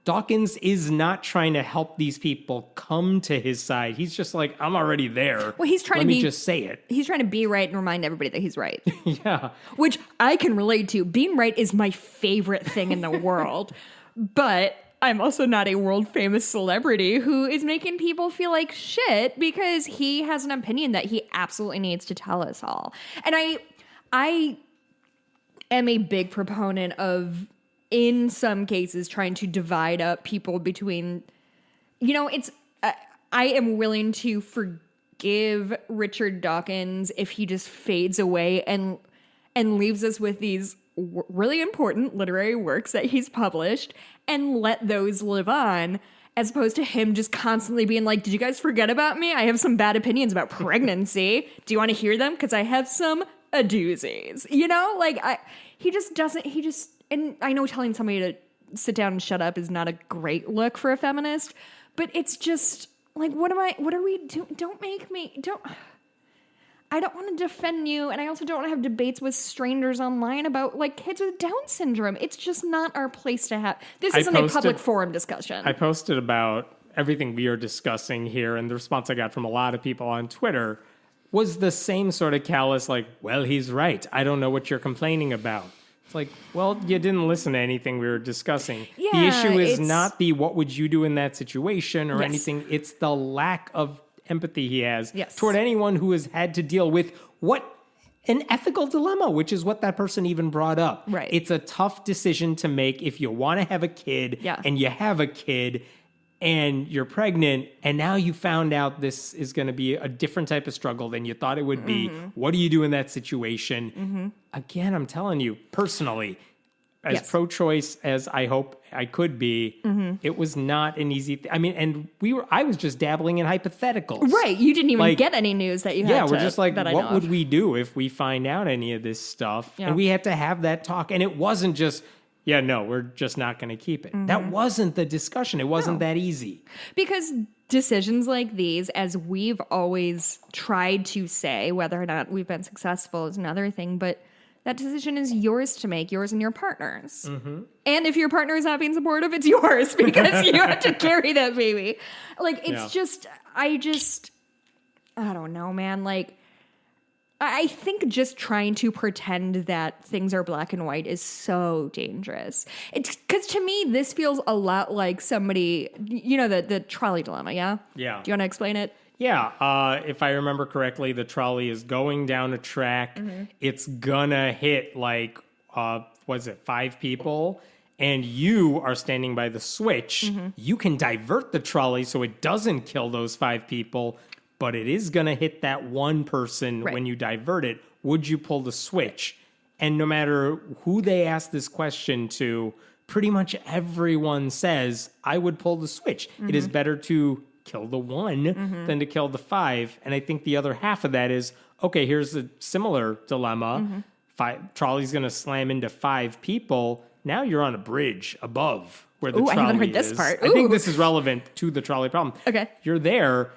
Dawkins is not trying to help these people come to his side. He's just like, I'm already there. Well, he's trying Let to me just say it. He's trying to be right and remind everybody that he's right. Yeah. Which I can relate to. Being right is my favorite thing in the world. But I'm also not a world famous celebrity who is making people feel like shit because he has an opinion that he absolutely needs to tell us all. And I am a big proponent of, in some cases, trying to divide up people between, I am willing to forgive Richard Dawkins if he just fades away and and leaves us with these really important literary works that he's published and let those live on, as opposed to him just constantly being like, did you guys forget about me? I have some bad opinions about pregnancy. Do you want to hear them? Because I have some doozies. You know, like, and I know telling somebody to sit down and shut up is not a great look for a feminist, but it's just like, what are we doing? I don't want to defend you, and I also don't want to have debates with strangers online about, like, kids with Down syndrome. It's just not our place to have. This isn't a public forum discussion. I posted about everything we are discussing here, and the response I got from a lot of people on Twitter was the same sort of callous, like, well, he's right. I don't know what you're complaining about. It's like, well, you didn't listen to anything we were discussing. Yeah, the issue is not the what would you do in that situation or Yes. anything. It's the lack of empathy he has Yes. toward anyone who has had to deal with an ethical dilemma, which is what that person even brought up. Right. It's a tough decision to make if you want to have a kid and you have a kid and you're pregnant and now you found out this is going to be a different type of struggle than you thought it would be. What do you do in that situation? Again, I'm telling you, personally, as pro-choice as I hope I could be, it was not an easy I mean, and I was just dabbling in hypotheticals. Right. You didn't even get any news that you had we're just like, that what would we do if we find out any of this stuff? Yeah. And we had to have that talk. And it wasn't just, we're just not going to keep it. That wasn't the discussion. It wasn't that easy. Because decisions like these, as we've always tried to say, whether or not we've been successful is another thing, but that decision is yours to make, yours and your partner's. And if your partner is not being supportive, it's yours because you have to carry that baby. Like, it's just, I don't know, man. Like, I think just trying to pretend that things are black and white is so dangerous. It's because to me, this feels a lot like somebody, the trolley dilemma, yeah? Yeah. Do you want to explain it? Yeah, if I remember correctly, the trolley is going down a track. It's gonna hit 5 people, and you are standing by the switch. You can divert the trolley so it doesn't kill those 5 people, but it is gonna hit that one person when you divert it. Would you pull the switch? And no matter who they ask this question to, pretty much everyone says, I would pull the switch. It is better to kill the one than to kill the 5. And I think the other half of that is, okay, here's a similar dilemma. Trolley's going to slam into 5 people. Now you're on a bridge above where the trolley I haven't heard is. this part. I think this is relevant to the trolley problem. Okay. You're there.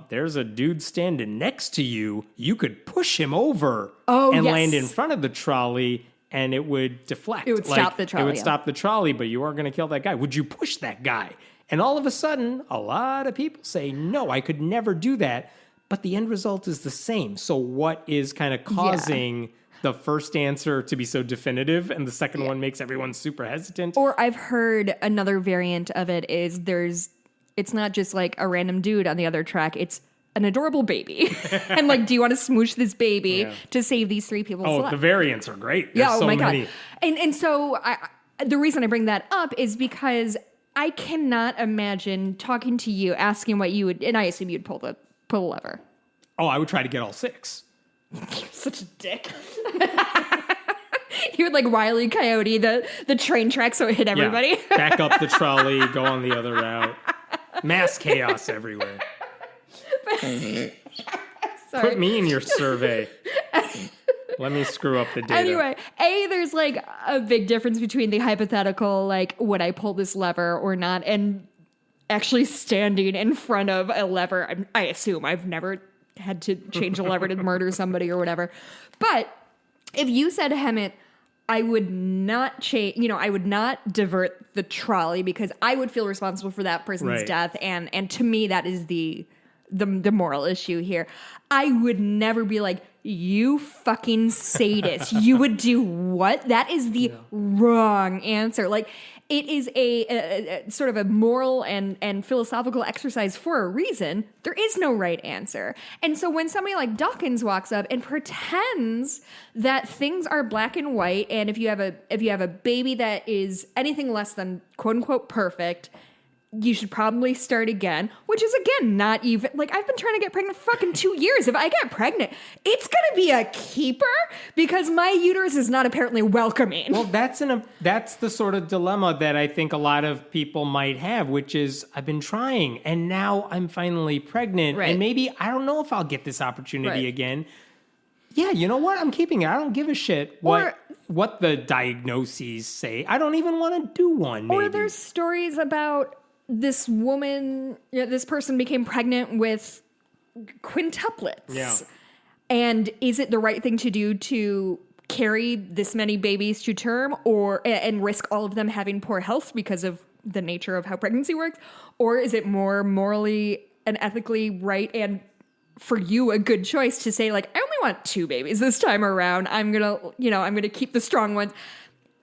There's a dude standing next to you. You could push him over and land in front of the trolley, and it would deflect. It would stop the trolley. It would stop the trolley, but you are going to kill that guy. Would you push that guy? And all of a sudden, a lot of people say, no, I could never do that. But the end result is the same. So what is kind of causing the first answer to be so definitive and the second one makes everyone super hesitant? Or I've heard another variant of it is it's not just like a random dude on the other track. It's an adorable baby. And like, do you want to smoosh this baby to save these 3 people's lives? The variants are great. There's so many. God. And so the reason I bring that up is because I cannot imagine talking to you, asking what you would, and I assume you'd pull the lever. Oh, I would try to get all 6. Such a dick. You would like Wile E. Coyote, the train track so it hit everybody. Yeah. Back up the trolley, go on the other route. Mass chaos everywhere. Sorry. Put me in your survey. Let me screw up the data. Anyway, there's like a big difference between the hypothetical, like, would I pull this lever or not, and actually standing in front of a lever. I assume I've never had to change a lever to murder somebody or whatever. But if you said, Hemant, I would not change, I would not divert the trolley because I would feel responsible for that person's death. And to me, that is the moral issue here. I would never be like, you fucking sadist. You would do what? That is the wrong answer. Like, it is a sort of a moral and philosophical exercise for a reason. There is no right answer. And so when somebody like Dawkins walks up and pretends that things are black and white, and if you have a baby that is anything less than quote unquote perfect, you should probably start again, which is, again, not even, like, I've been trying to get pregnant for fucking 2 years. If I get pregnant, it's going to be a keeper because my uterus is not apparently welcoming. Well, that's the sort of dilemma that I think a lot of people might have, which is I've been trying and now I'm finally pregnant. Right. And maybe I don't know if I'll get this opportunity Right. again. Yeah, you know what? I'm keeping it. I don't give a shit what the diagnoses say. I don't even want to do one, maybe. Or there's stories about this woman, this person became pregnant with quintuplets. Yeah. And is it the right thing to do to carry this many babies to term and risk all of them having poor health because of the nature of how pregnancy works? Or is it more morally and ethically right and for you a good choice to say, like, I only want 2 babies this time around. I'm going to keep the strong ones.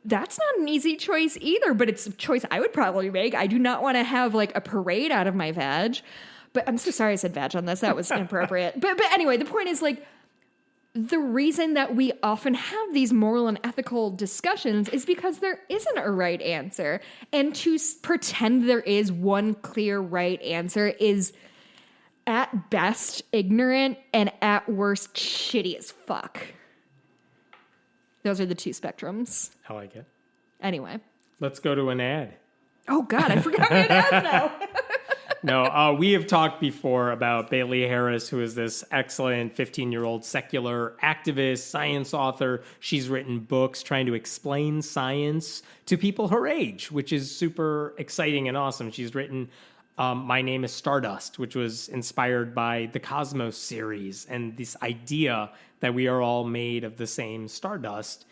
That's not an easy choice either, but it's a choice I would probably make. I do not want to have like a parade out of my vag. But I'm so sorry I said vag on this. That was inappropriate. But anyway, the point is, like, the reason that we often have these moral and ethical discussions is because there isn't a right answer. And to pretend there is one clear right answer is at best ignorant and at worst shitty as fuck. Those are the 2 spectrums. I like it. Anyway. Let's go to an ad. Oh, God, I forgot we had ads now. No, we have talked before about Bailey Harris, who is this excellent 15-year-old secular activist, science author. She's written books trying to explain science to people her age, which is super exciting and awesome. She's written My Name is Stardust, which was inspired by the Cosmos series and this idea that we are all made of the same stardust.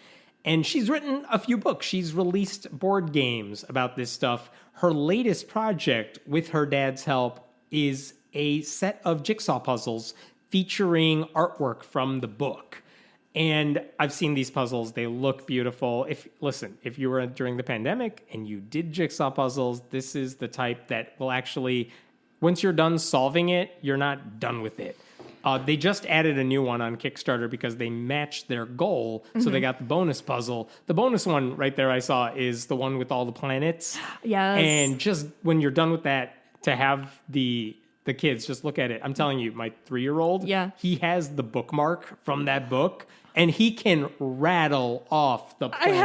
And she's written a few books. She's released board games about this stuff. Her latest project, with her dad's help, is a set of jigsaw puzzles featuring artwork from the book. And I've seen these puzzles. They look beautiful. If you were during the pandemic and you did jigsaw puzzles, this is the type that will actually, once you're done solving it, you're not done with it. They just added a new one on Kickstarter because they matched their goal. So they got the bonus puzzle. The bonus one right there I saw is the one with all the planets. Yes. And just when you're done with that, to have the kids just look at it. I'm telling you, my 3-year-old, he has the bookmark from that book. And he can rattle off the planets. I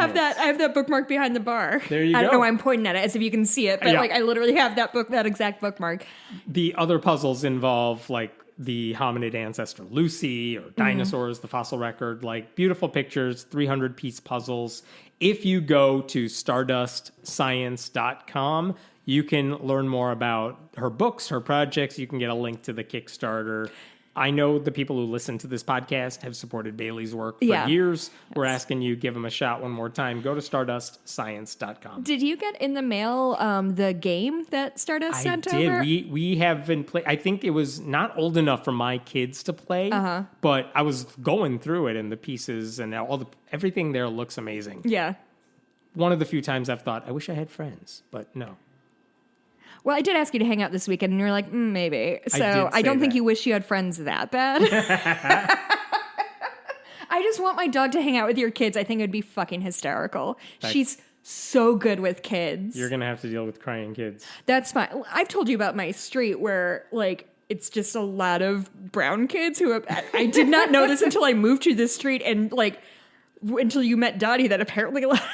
have that bookmark behind the bar. There you go. I don't know why I'm pointing at it as if you can see it, but like I literally have that exact bookmark. The other puzzles involve like the hominid ancestor Lucy or dinosaurs, the fossil record, like beautiful pictures, 300-piece puzzles. If you go to stardustscience.com, you can learn more about her books, her projects. You can get a link to the Kickstarter. I know the people who listen to this podcast have supported Bailey's work for years. We're asking you, give them a shot one more time. Go to stardustscience.com. Did you get in the mail the game that Stardust sent over? I did. We have been playing. I think it was not old enough for my kids to play, but I was going through it and the pieces and everything there looks amazing. Yeah. One of the few times I've thought, I wish I had friends, but no. Well, I did ask you to hang out this weekend, and you were like, maybe. So I don't think you wish you had friends that bad. I just want my dog to hang out with your kids. I think it would be fucking hysterical. She's so good with kids. You're going to have to deal with crying kids. That's fine. I've told you about my street where, like, it's just a lot of brown kids who I did not know this until I moved to this street and, like, until you met Dottie, that apparently a lot of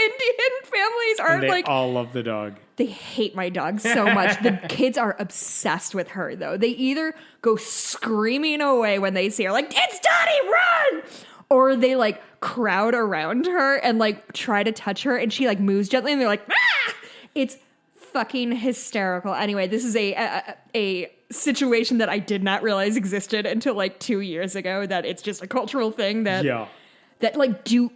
Indian families are they all love the dog. They hate my dog so much. The kids are obsessed with her, though. They either go screaming away when they see her, like, it's Dottie, run! Or they, like, crowd around her and, like, try to touch her, and she, like, moves gently, and they're like, ah! It's fucking hysterical. Anyway, this is a situation that I did not realize existed until, like, 2 years ago, that it's just a cultural thing that, like, do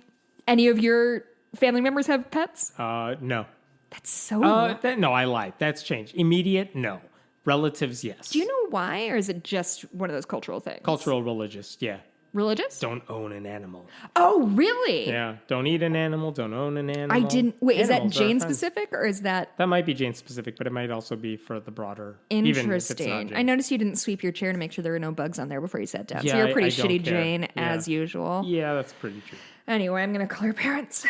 any of your family members have pets? No. That's so no, I lied. That's changed. Immediate, no. Relatives, yes. Do you know why, or is it just one of those cultural things? Cultural, religious, yeah. Religious? Don't own an animal. Oh, really? Yeah. Don't eat an animal. Don't own an animal. I didn't. Wait, is that Jane specific, or is that? That might be Jane specific, but it might also be for the broader. Interesting. Even if it's not Jane. I noticed you didn't sweep your chair to make sure there were no bugs on there before you sat down. So you're a pretty shitty Jane, as usual. Yeah, that's pretty true. Anyway, I'm going to call your parents.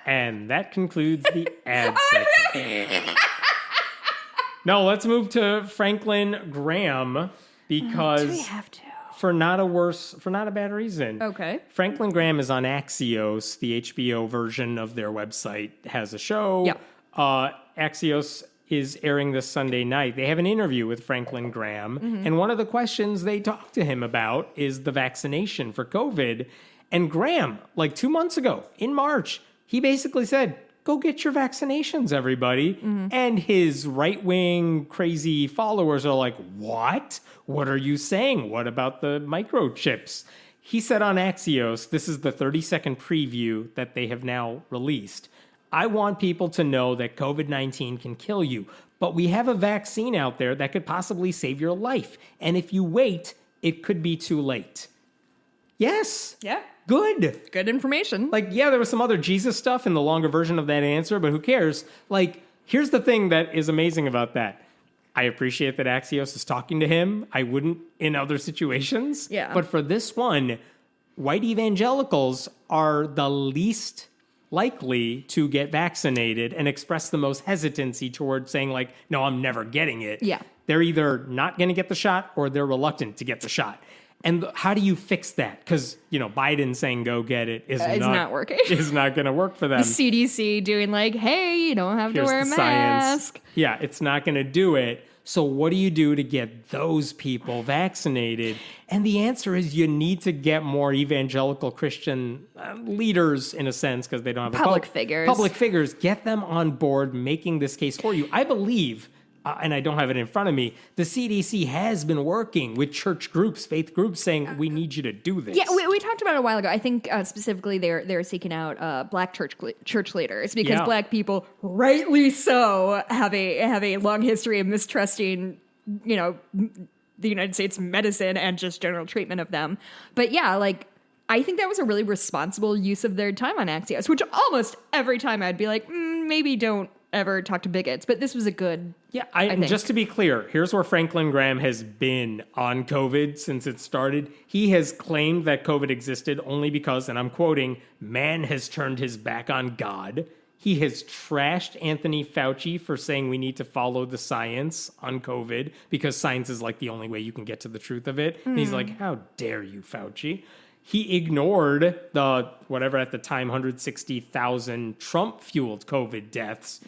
And that concludes the ad section. No, let's move to Franklin Graham because Do we have to? for not a bad reason. Okay. Franklin Graham is on Axios. The HBO version of their website has a show. Yeah. Axios is airing this Sunday night. They have an interview with Franklin Graham, and one of the questions they talk to him about is the vaccination for COVID. And Graham, like 2 months ago, in March, he basically said, go get your vaccinations, everybody. And his right-wing crazy followers are like, what? What are you saying? What about the microchips? He said on Axios, this is the 30-second preview that they have now released. I want people to know that COVID-19 can kill you, but we have a vaccine out there that could possibly save your life. And if you wait, it could be too late. Yes. Yeah. Good. Good information. Like, yeah, there was some other Jesus stuff in the longer version of that answer, but who cares? Like, here's the thing that is amazing about that. I appreciate that Axios is talking to him. I wouldn't in other situations. Yeah. But for this one, white evangelicals are the least likely to get vaccinated and express the most hesitancy towards saying, like, no, I'm never getting it. Yeah. They're either not going to get the shot or they're reluctant to get the shot. And how do you fix that? Because, Biden saying go get it is not working. Is not going to work for them. The CDC doing like, hey, you don't have to wear a mask. Yeah, it's not going to do it. So what do you do to get those people vaccinated? And the answer is you need to get more evangelical Christian leaders, in a sense, because they don't have Public figures. Public figures. Get them on board making this case for you. I believe, and I don't have it in front of me, the CDC has been working with church groups, faith groups, saying we need you to do this. Yeah, we talked about it a while ago. I think specifically they're seeking out black church leaders because black people, rightly so, have a long history of mistrusting, the United States medicine and just general treatment of them. But yeah, like, I think that was a really responsible use of their time on Axios, which almost every time I'd be like, maybe don't ever talk to bigots. But this was a good... Yeah, and just to be clear, here's where Franklin Graham has been on COVID since it started. He has claimed that COVID existed only because, and I'm quoting, man has turned his back on God. He has trashed Anthony Fauci for saying we need to follow the science on COVID because science is like the only way you can get to the truth of it. And he's like, how dare you, Fauci? He ignored the, whatever at the time, 160,000 Trump-fueled COVID deaths,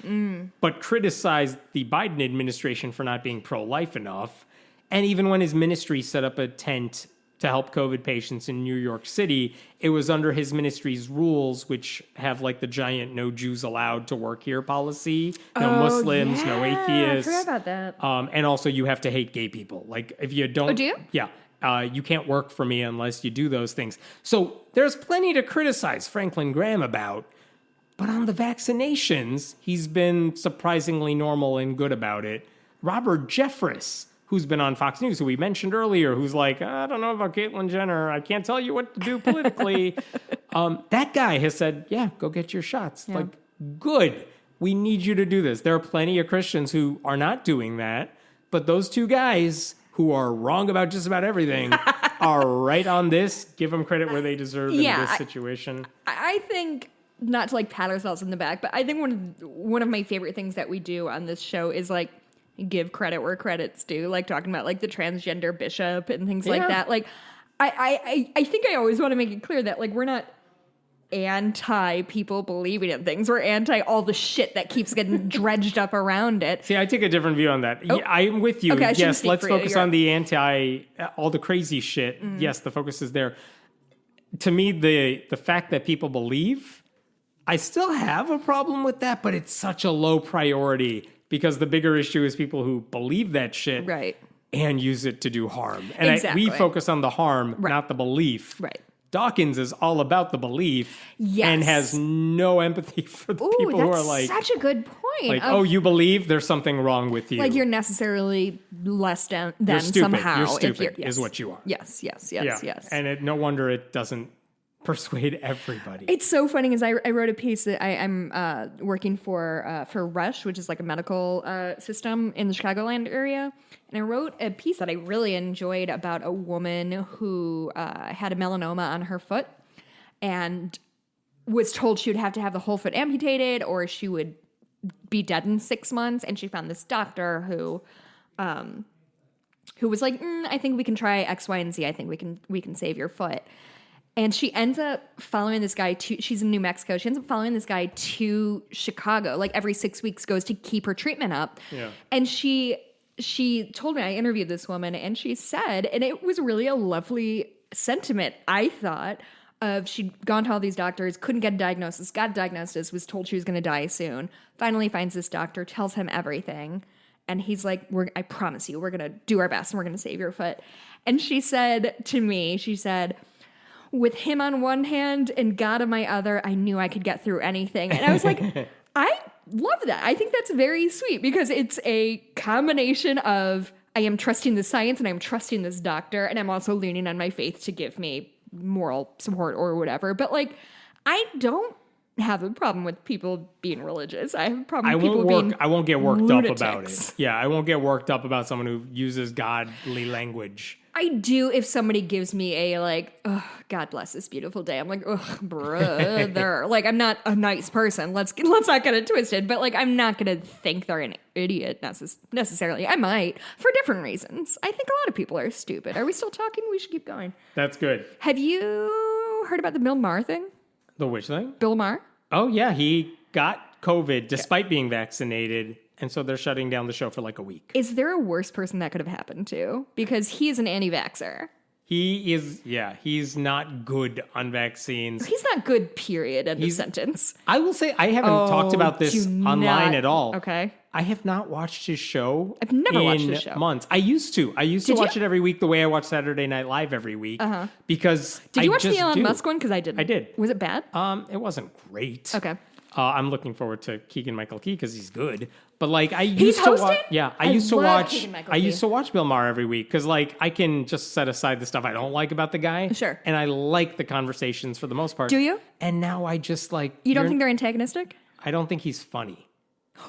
but criticized the Biden administration for not being pro-life enough. And even when his ministry set up a tent to help COVID patients in New York City, it was under his ministry's rules, which have like the giant no Jews allowed to work here policy, no Muslims, no atheists. I forgot about that. And also you have to hate gay people. Like if you don't... Oh, do you? Yeah. You can't work for me unless you do those things. So there's plenty to criticize Franklin Graham about. But on the vaccinations, he's been surprisingly normal and good about it. Robert Jeffress, who's been on Fox News, who we mentioned earlier, who's like, I don't know about Caitlyn Jenner. I can't tell you what to do politically. That guy has said, yeah, go get your shots. Yeah. Like, good. We need you to do this. There are plenty of Christians who are not doing that. But those two guys who are wrong about just about everything are right on this. Give them credit where they deserve in this situation. I think, not to like pat ourselves in the back, but I think one of my favorite things that we do on this show is like give credit where credit's due, like talking about like the transgender bishop and things like that. Like I think I always want to make it clear that like we're not anti people believing in things. We're anti all the shit that keeps getting dredged up around it. See, I take a different view on that. Yeah, I'm with you. Okay, yes, let's focus on the anti, all the crazy shit. Yes, the focus is there. To me, the fact that people believe, I still have a problem with that, but it's such a low priority because the bigger issue is people who believe that shit and use it to do harm. And we focus on the harm, not the belief. Right. Dawkins is all about the belief and has no empathy for the people who are like... such a good point. Like, you believe there's something wrong with you. Like you're necessarily less than you're stupid. somehow. You're stupid is what you are. Yes. And no wonder it doesn't persuade everybody. It's so funny because I wrote a piece that I'm working for Rush, which is like a medical system in the Chicagoland area. And I wrote a piece that I really enjoyed about a woman who had a melanoma on her foot and was told she would have to have the whole foot amputated or she would be dead in 6 months. And she found this doctor who was like, I think we can try X, Y, and Z. I think we can save your foot. And she ends up following this guy she's in New Mexico. She ends up following this guy to Chicago, like every 6 weeks, goes to keep her treatment up. Yeah. And she told me, I interviewed this woman, and she said, and it was really a lovely sentiment, I thought, of she'd gone to all these doctors, couldn't get a diagnosis, got a diagnosis, was told she was going to die soon, finally finds this doctor, tells him everything. And he's like, I promise you, we're going to do our best and we're going to save your foot. And she said to me, with him on one hand and God on my other, I knew I could get through anything. And I was like, I love that. I think that's very sweet because it's a combination of I am trusting the science and I'm trusting this doctor. And I'm also leaning on my faith to give me moral support or whatever. But like, I don't have a problem with people being religious. I have a problem with people being I won't get worked lunatics. up about it. Yeah, I won't get worked up about someone who uses godly language. I do if somebody gives me a like, oh, God bless this beautiful day. I'm like, oh, brother. Like, I'm not a nice person. Let's not get it twisted. But like, I'm not going to think they're an idiot necessarily. I might for different reasons. I think a lot of people are stupid. Are we still talking? We should keep going. That's good. Have you heard about the Bill Maher thing? The which thing? Bill Maher? Oh, yeah. He got COVID despite being vaccinated. And so they're shutting down the show for like a week. Is there a worse person that could have happened to? Because he is an anti-vaxxer. He is, yeah, he's not good on vaccines. He's not good, period, end of sentence. I will say, I haven't talked about this online at all. Okay. I have not watched his show. I've never watched his show. Months. I used to. I used to watch it every week the way I watch Saturday Night Live every week. Because Did you watch the Elon Musk one? Because I didn't. I did. Was it bad? It wasn't great. Okay. I'm looking forward to Keegan-Michael Key because he's good. But like I He's used to hosting? watch, yeah, I used to watch Bill Maher every week because like I can just set aside the stuff I don't like about the guy. Sure. And I like the conversations for the most part. Do you? And now I just like You don't think they're antagonistic? I don't think he's funny.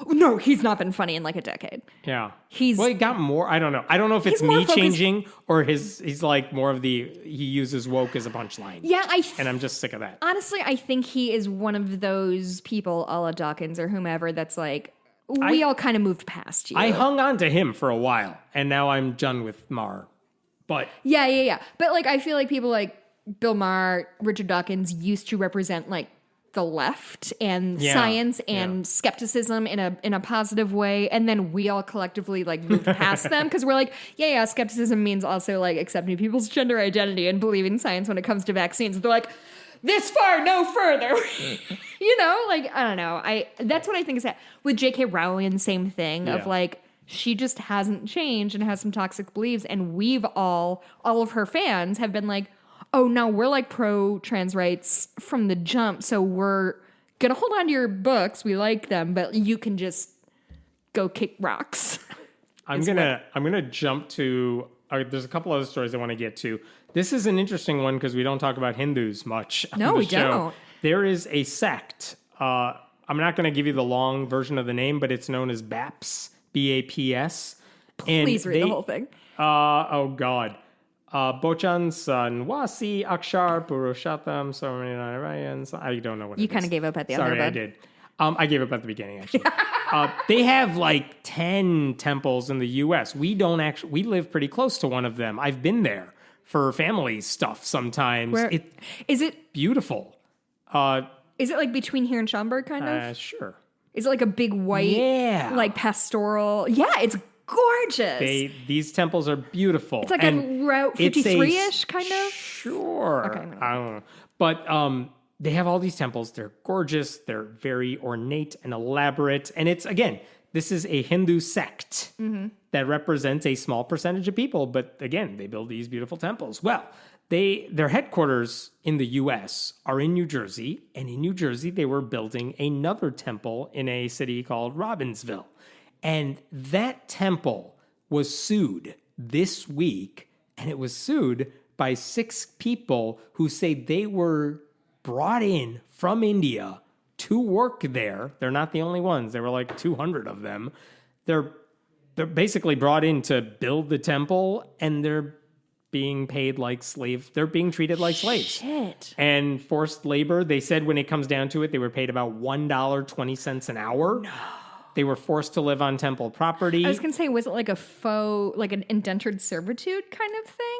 No, he's not been funny in like a decade. Yeah. He got more. I don't know. I don't know if it's me changing or he's like more of he uses woke as a punchline. Yeah, and I'm just sick of that. Honestly, I think he is one of those people, a la Dawkins or whomever, that's like, we all kind of moved past you. I hung on to him for a while, and now I'm done with Maher. But yeah. But like, I feel like people like Bill Maher, Richard Dawkins used to represent like the left and science and skepticism in a positive way, and then we all collectively like moved past them because we're like, skepticism means also like accepting people's gender identity and believing science when it comes to vaccines. They're like, this far, no further. You know, like I don't know. That's what I think is that with J.K. Rowling, same thing of like she just hasn't changed and has some toxic beliefs, and we've all of her fans have been like, oh, no, we're like pro-trans rights from the jump, so we're going to hold on to your books. We like them, but you can just go kick rocks. I'm gonna jump to, there's a couple other stories I want to get to. This is an interesting one because we don't talk about Hindus much on the show. Don't. There is a sect. I'm not going to give you the long version of the name, but it's known as BAPS, B-A-P-S. Please read the whole thing. Oh, God. Bochan Sanwasi Akshar Purushottam Sarvanarayan. I don't know what you kind of gave up at the other. Sorry, I did. I gave up at the beginning, actually. They have like 10 temples in the U.S. We live pretty close to one of them. I've been there for family stuff sometimes. Is it beautiful? Is it like between here and Schaumburg, kind of? Sure. Is it like a big white, like pastoral? Yeah, it's gorgeous. These temples are beautiful. It's like a Route 53-ish kind of? Sure. Okay, I don't know. But they have all these temples. They're gorgeous. They're very ornate and elaborate. And it's, again, this is a Hindu sect that represents a small percentage of people. But again, they build these beautiful temples. Well, their headquarters in the U.S. are in New Jersey. And in New Jersey, they were building another temple in a city called Robbinsville. And that temple was sued this week, and it was sued by 6 people who say they were brought in from India to work there. They're not the only ones. There were like 200 of them. They're basically brought in to build the temple, and they're being paid like slaves. They're being treated like slaves. Shit. And forced labor, they said when it comes down to it, they were paid about $1.20 an hour. No. They were forced to live on temple property. I was going to say, was it like a faux, like an indentured servitude kind of thing?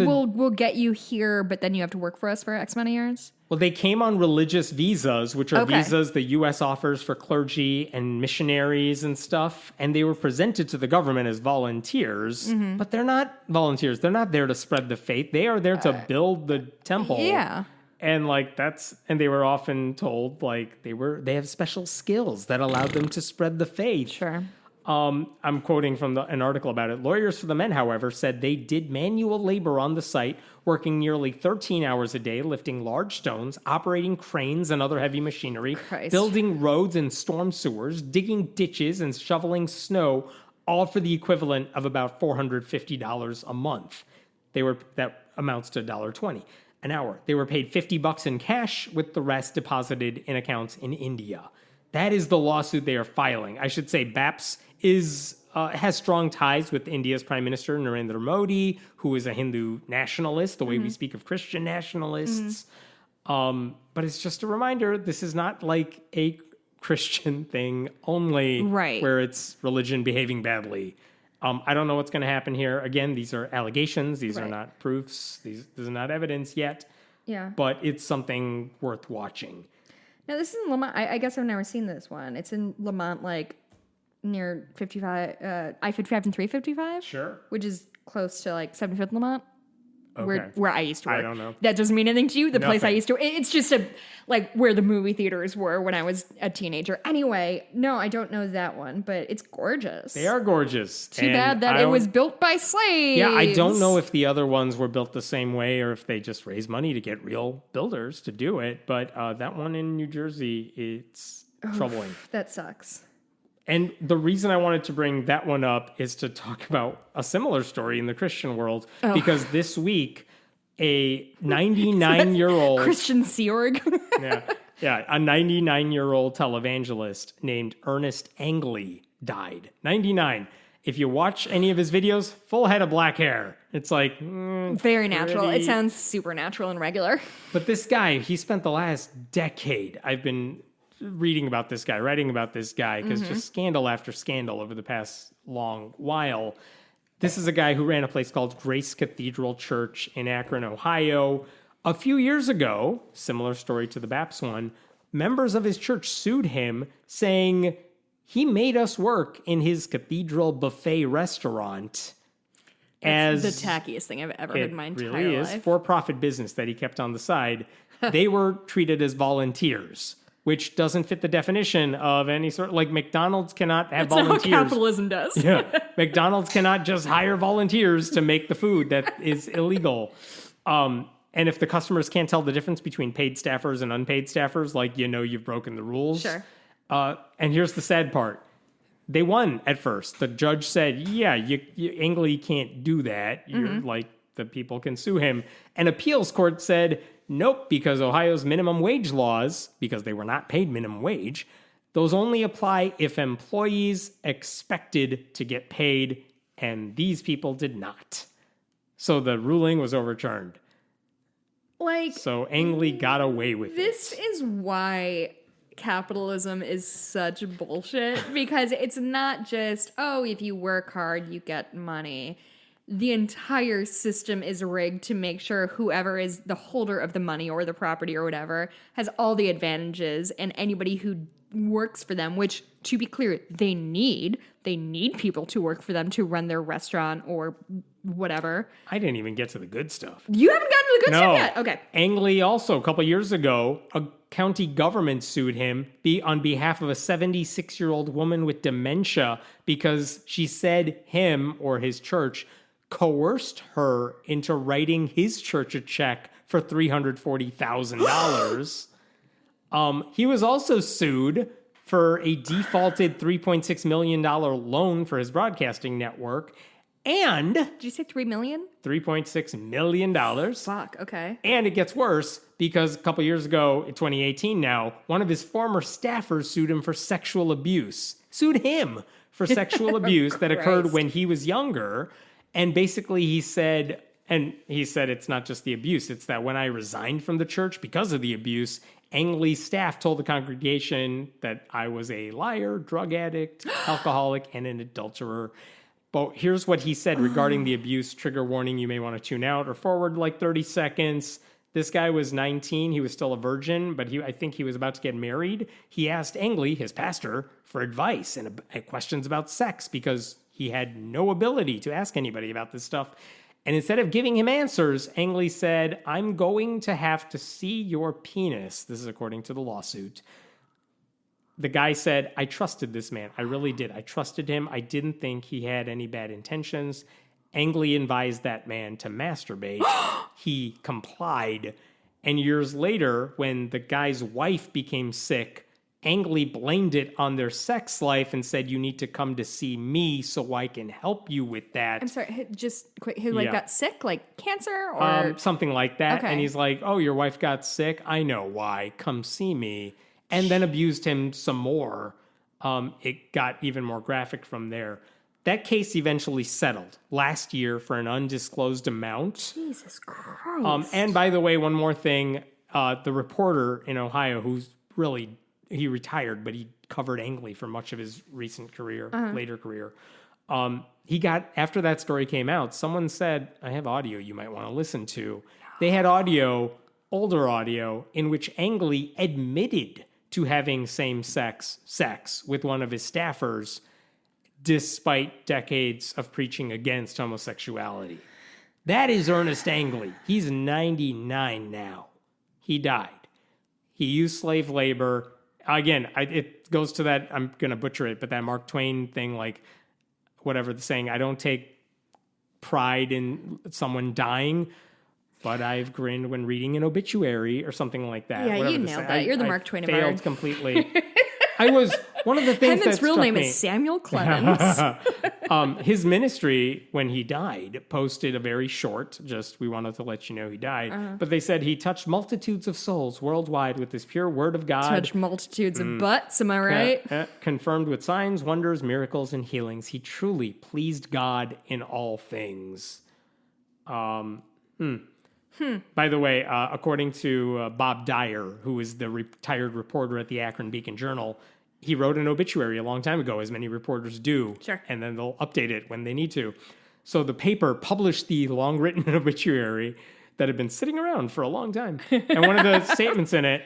We'll get you here, but then you have to work for us for X amount of years? Well, they came on religious visas, which are visas the U.S. offers for clergy and missionaries and stuff. And they were presented to the government as volunteers, but they're not volunteers. They're not there to spread the faith. They are there to build the temple. Yeah. And and they were often told they have special skills that allowed them to spread the faith. Sure. I'm quoting from an article about it. Lawyers for the men, however, said they did manual labor on the site, working nearly 13 hours a day, lifting large stones, operating cranes and other heavy machinery, building roads and storm sewers, digging ditches and shoveling snow, all for the equivalent of about $450 a month. That amounts to $1.20 an hour. They were paid $50 in cash, with the rest deposited in accounts in India. That is the lawsuit they are filing. I should say BAPS has strong ties with India's Prime Minister Narendra Modi, who is a Hindu nationalist, the way we speak of Christian nationalists. But it's just a reminder, this is not like a Christian thing only, where it's religion behaving badly. I don't know what's going to happen here. Again, these are allegations. These are not proofs. This is not evidence yet. Yeah. But it's something worth watching. Now, this is in Lamont. I guess I've never seen this one. It's in Lamont, near 55, I-55 and 355? Sure. Which is close to, 75th Lamont. Okay. Where I used to work. I don't know. That doesn't mean anything to you? The place I used to... It's just where the movie theaters were when I was a teenager. Anyway, no, I don't know that one, but it's gorgeous. They are gorgeous. Too bad that it was built by slaves. Yeah, I don't know if the other ones were built the same way or if they just raised money to get real builders to do it. But that one in New Jersey, it's troubling. That sucks. And the reason I wanted to bring that one up is to talk about a similar story in the Christian world, because this week, a 99-year-old... Christian Sea Org? a 99-year-old televangelist named Ernest Angley died. 99. If you watch any of his videos, full head of black hair. It's very natural. It sounds supernatural and regular. But this guy, he spent the last decade, I've been reading about this guy, writing about this guy, because just scandal after scandal over the past long while. This is a guy who ran a place called Grace Cathedral Church in Akron, Ohio. A few years ago, similar story to the BAPS one, members of his church sued him, saying he made us work in his cathedral buffet restaurant. That's the tackiest thing I've ever heard in my entire life. It really is. For-profit business that he kept on the side. They were treated as volunteers, which doesn't fit the definition of any sort. McDonald's cannot have volunteers. That's not what capitalism does. Yeah, McDonald's cannot just hire volunteers to make the food. That is illegal. And if the customers can't tell the difference between paid staffers and unpaid staffers, you've broken the rules. Sure. And here's the sad part. They won at first. The judge said, Angley can't do that. You're the people can sue him. An appeals court said, nope, because Ohio's minimum wage laws, because they were not paid minimum wage, those only apply if employees expected to get paid, and these people did not. So the ruling was overturned. So Angley got away with it. This is why capitalism is such bullshit, because it's not just, if you work hard, you get money. The entire system is rigged to make sure whoever is the holder of the money or the property or whatever has all the advantages, and anybody who works for them, which, to be clear, they need people to work for them to run their restaurant or whatever. I didn't even get to the good stuff. You haven't gotten to the good stuff yet? Okay. Angley also, a couple years ago, a county government sued him on behalf of a 76-year-old woman with dementia because she said him, or his church, coerced her into writing his church a check for $340,000. He was also sued for a defaulted $3.6 million loan for his broadcasting network. And... Did you say $3 million? $3.6 million. Fuck, okay. And it gets worse because a couple years ago, in 2018 now, one of his former staffers sued him for sexual abuse. Sued him for sexual abuse that occurred when he was younger. And basically he said it's not just the abuse, it's that when I resigned from the church because of the abuse, Angley's staff told the congregation that I was a liar, drug addict, alcoholic, and an adulterer. But here's what he said regarding the abuse. Trigger warning, you may want to tune out or forward like 30 seconds. This guy was 19. He was still a virgin, but I think he was about to get married. He asked Angley, his pastor, for advice and questions about sex because he had no ability to ask anybody about this stuff. And instead of giving him answers, Angley said, I'm going to have to see your penis. This is according to the lawsuit. The guy said, I trusted this man. I really did. I trusted him. I didn't think he had any bad intentions. Angley advised that man to masturbate. He complied. And years later, when the guy's wife became sick, Angley blamed it on their sex life and said, you need to come to see me so I can help you with that. I'm sorry, just quick, who got sick, like cancer or? Something like that. Okay. And he's like, oh, your wife got sick? I know why. Come see me. And then abused him some more. It got even more graphic from there. That case eventually settled last year for an undisclosed amount. Jesus Christ. And by the way, one more thing. The reporter in Ohio who's really, he retired, but he covered Angley for much of his recent career, later career. He got, after that story came out, someone said, I have audio you might want to listen to. They had audio, older audio, in which Angley admitted to having same-sex sex with one of his staffers, despite decades of preaching against homosexuality. That is Ernest Angley. He's 99 now. He died. He used slave labor. Again, it goes to that, I'm going to butcher it, but that Mark Twain thing, like, whatever the saying, I don't take pride in someone dying, but I've grinned when reading an obituary or something like that. Yeah, you nailed that. You're the Mark Twain of failed art. Completely. I was, one of the things His real name me, is Samuel Clemens. his ministry, when he died, posted a very short, just, we wanted to let you know he died, but they said he touched multitudes of souls worldwide with this pure word of God. Touched multitudes of butts, am I right? Confirmed with signs, wonders, miracles, and healings. He truly pleased God in all things. By the way, according to Bob Dyer, who is the retired reporter at the Akron Beacon Journal, he wrote an obituary a long time ago, as many reporters do. Sure. And then they'll update it when they need to. So the paper published the long-written obituary that had been sitting around for a long time. And one of the statements in it,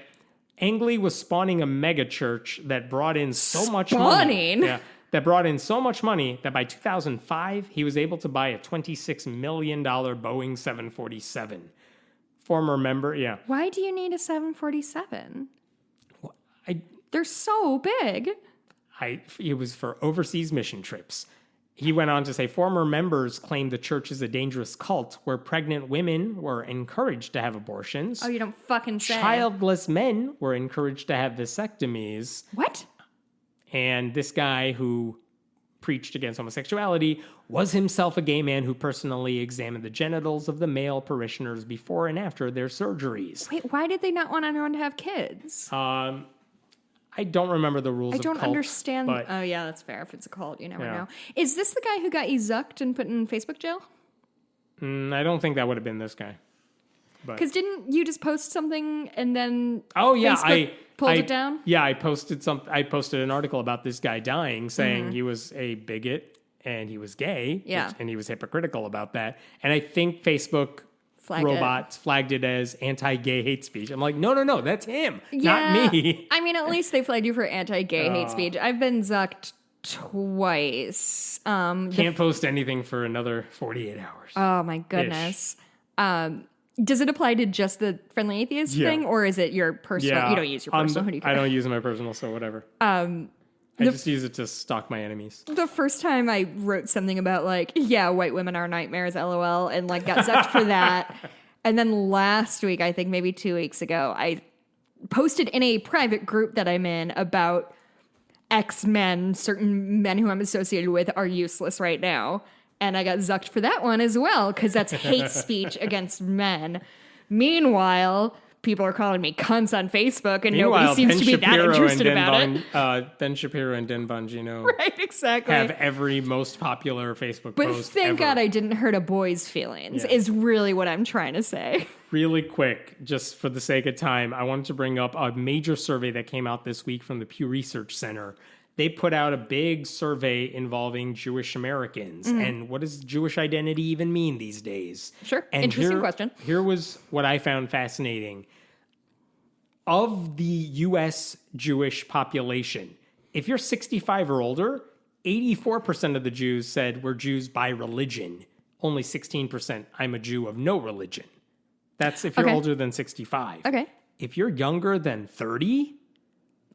Angley was spawning a mega church that brought in so much money. Yeah. That brought in so much money that by 2005, he was able to buy a $26 million Boeing 747. Former member, yeah. Why do you need a 747? Well, They're so big. It was for overseas mission trips. He went on to say, former members claim the church is a dangerous cult where pregnant women were encouraged to have abortions. Oh, you don't fucking say. Childless men were encouraged to have vasectomies. What? And this guy who preached against homosexuality was himself a gay man who personally examined the genitals of the male parishioners before and after their surgeries. Wait, why did they not want anyone to have kids? I don't remember the rules of cult. I don't understand. But oh, yeah, that's fair. If it's a cult, you never know. Is this the guy who got zucked and put in Facebook jail? I don't think that would have been this guy. Because didn't you just post something and then Facebook pulled it down? Yeah, I posted an article about this guy dying, saying he was a bigot and he was gay, and he was hypocritical about that. And I think Facebook flagged it as anti-gay hate speech. I'm like, no, that's him, not me. I mean, at least they flagged you for anti-gay hate speech. I've been zucked twice. Can't post anything for another 48 hours. Oh my goodness. Does it apply to just the Friendly Atheist thing, or is it your personal? Yeah. You don't use your personal. Who do you care? I don't use my personal, so whatever. I just use it to stalk my enemies. The first time I wrote something about white women are nightmares, LOL, and got zucked for that. And then last week, I think maybe 2 weeks ago, I posted in a private group that I'm in about X-men, certain men who I'm associated with are useless right now. And I got zucked for that one as well, because that's hate speech against men. Meanwhile, people are calling me cunts on Facebook, and nobody seems to be that interested about it. Ben Shapiro and Den Bongino right, exactly. have every most popular Facebook post But thank ever. God I didn't hurt a boy's feelings, is really what I'm trying to say. Really quick, just for the sake of time, I wanted to bring up a major survey that came out this week from the Pew Research Center. They put out a big survey involving Jewish Americans. And what does Jewish identity even mean these days? Sure. And Interesting question. Here was what I found fascinating. Of the U.S. Jewish population, if you're 65 or older, 84% of the Jews said we're Jews by religion. Only 16%, I'm a Jew of no religion. That's if you're older than 65. Okay. If you're younger than 30,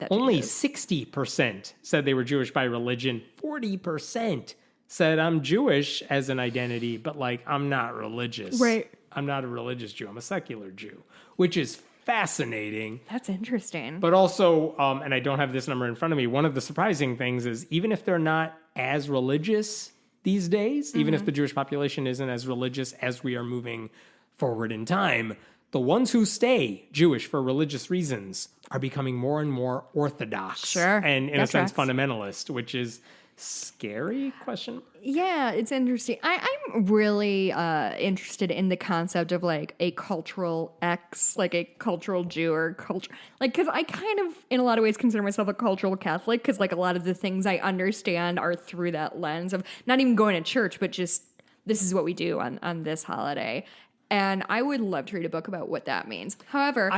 only 60% said they were Jewish by religion. 40% said I'm Jewish as an identity, but like I'm not religious. Right. I'm not a religious Jew. I'm a secular Jew, which is fascinating. That's interesting. But also, and I don't have this number in front of me, one of the surprising things is even if they're not as religious these days, even if the Jewish population isn't as religious as we are moving forward in time, the ones who stay Jewish for religious reasons are becoming more and more orthodox. Sure. And in a sense, tracks. fundamentalist, which is scary question. Yeah, it's interesting. I'm really interested in the concept of like a cultural X, like a cultural Jew or culture, like, because I kind of, in a lot of ways, consider myself a cultural Catholic because like a lot of the things I understand are through that lens of not even going to church, but just this is what we do on this holiday. And I would love to read a book about what that means. However,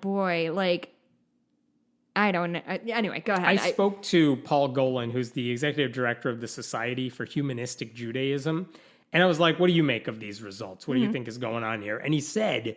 boy, like, I don't know. Anyway, go ahead. I spoke to Paul Golan, who's the executive director of the Society for Humanistic Judaism. And I was like, what do you make of these results? What do you think is going on here? And he said,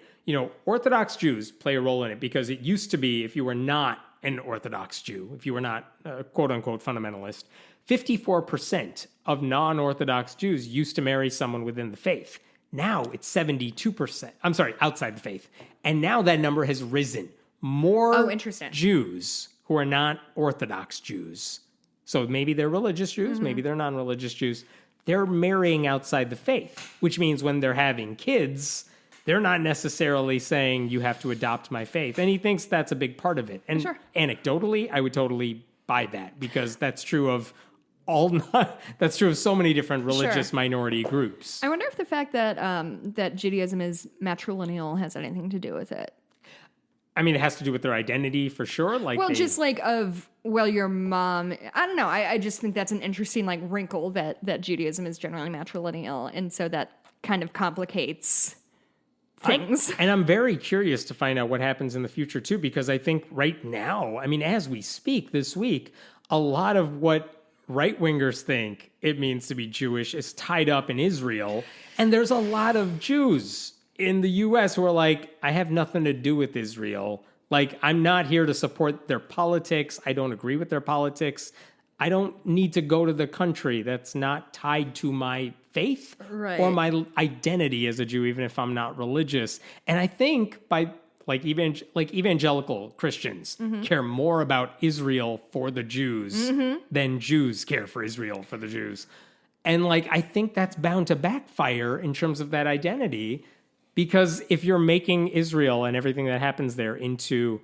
Orthodox Jews play a role in it because it used to be if you were not an Orthodox Jew, if you were not a quote unquote fundamentalist, 54% of non-Orthodox Jews used to marry someone within the faith. Now it's 72%. I'm sorry, outside the faith. And now that number has risen. More Jews who are not Orthodox Jews. So maybe they're religious Jews, maybe they're non-religious Jews. They're marrying outside the faith, which means when they're having kids, they're not necessarily saying you have to adopt my faith. And he thinks that's a big part of it. And anecdotally, I would totally buy that because that's true of that's true of so many different religious minority groups. I wonder if the fact that that Judaism is matrilineal has anything to do with it. I mean, it has to do with their identity for sure. Your mom, I don't know. I just think that's an interesting like wrinkle that Judaism is generally matrilineal. And so that kind of complicates things. And I'm very curious to find out what happens in the future too, because I think right now, I mean, as we speak this week, a lot of what right-wingers think it means to be Jewish is tied up in Israel. And there's a lot of Jews in the U.S. who are like, I have nothing to do with Israel. Like, I'm not here to support their politics. I don't agree with their politics. I don't need to go to the country that's not tied to my faith or my identity as a Jew, even if I'm not religious. And I think by evangelical Christians care more about Israel for the Jews than Jews care for Israel for the Jews. And I think that's bound to backfire in terms of that identity. Because if you're making Israel and everything that happens there into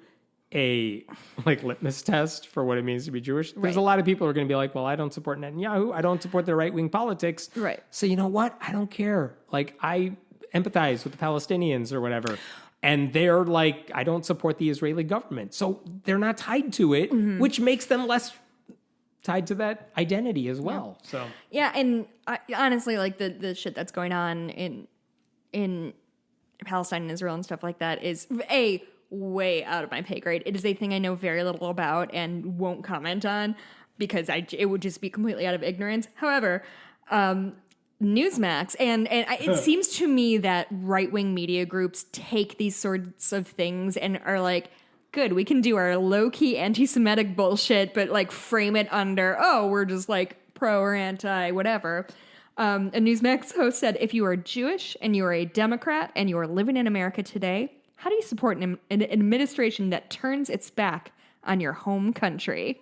a litmus test for what it means to be Jewish, there's a lot of people who are going to be like, well, I don't support Netanyahu. I don't support their right-wing politics. Right. So you know what? I don't care. I empathize with the Palestinians or whatever. And they're like, I don't support the Israeli government. So they're not tied to it, which makes them less tied to that identity as well. So yeah, and honestly, the shit that's going on in Palestine and Israel and stuff like that is way out of my pay grade. It is a thing I know very little about and won't comment on because it would just be completely out of ignorance. However, Newsmax and it seems to me that right-wing media groups take these sorts of things and are like, good, we can do our low-key anti-Semitic bullshit, but frame it under, we're just pro or anti, whatever. A Newsmax host said, if you are Jewish and you are a Democrat and you are living in America today, how do you support an administration that turns its back on your home country?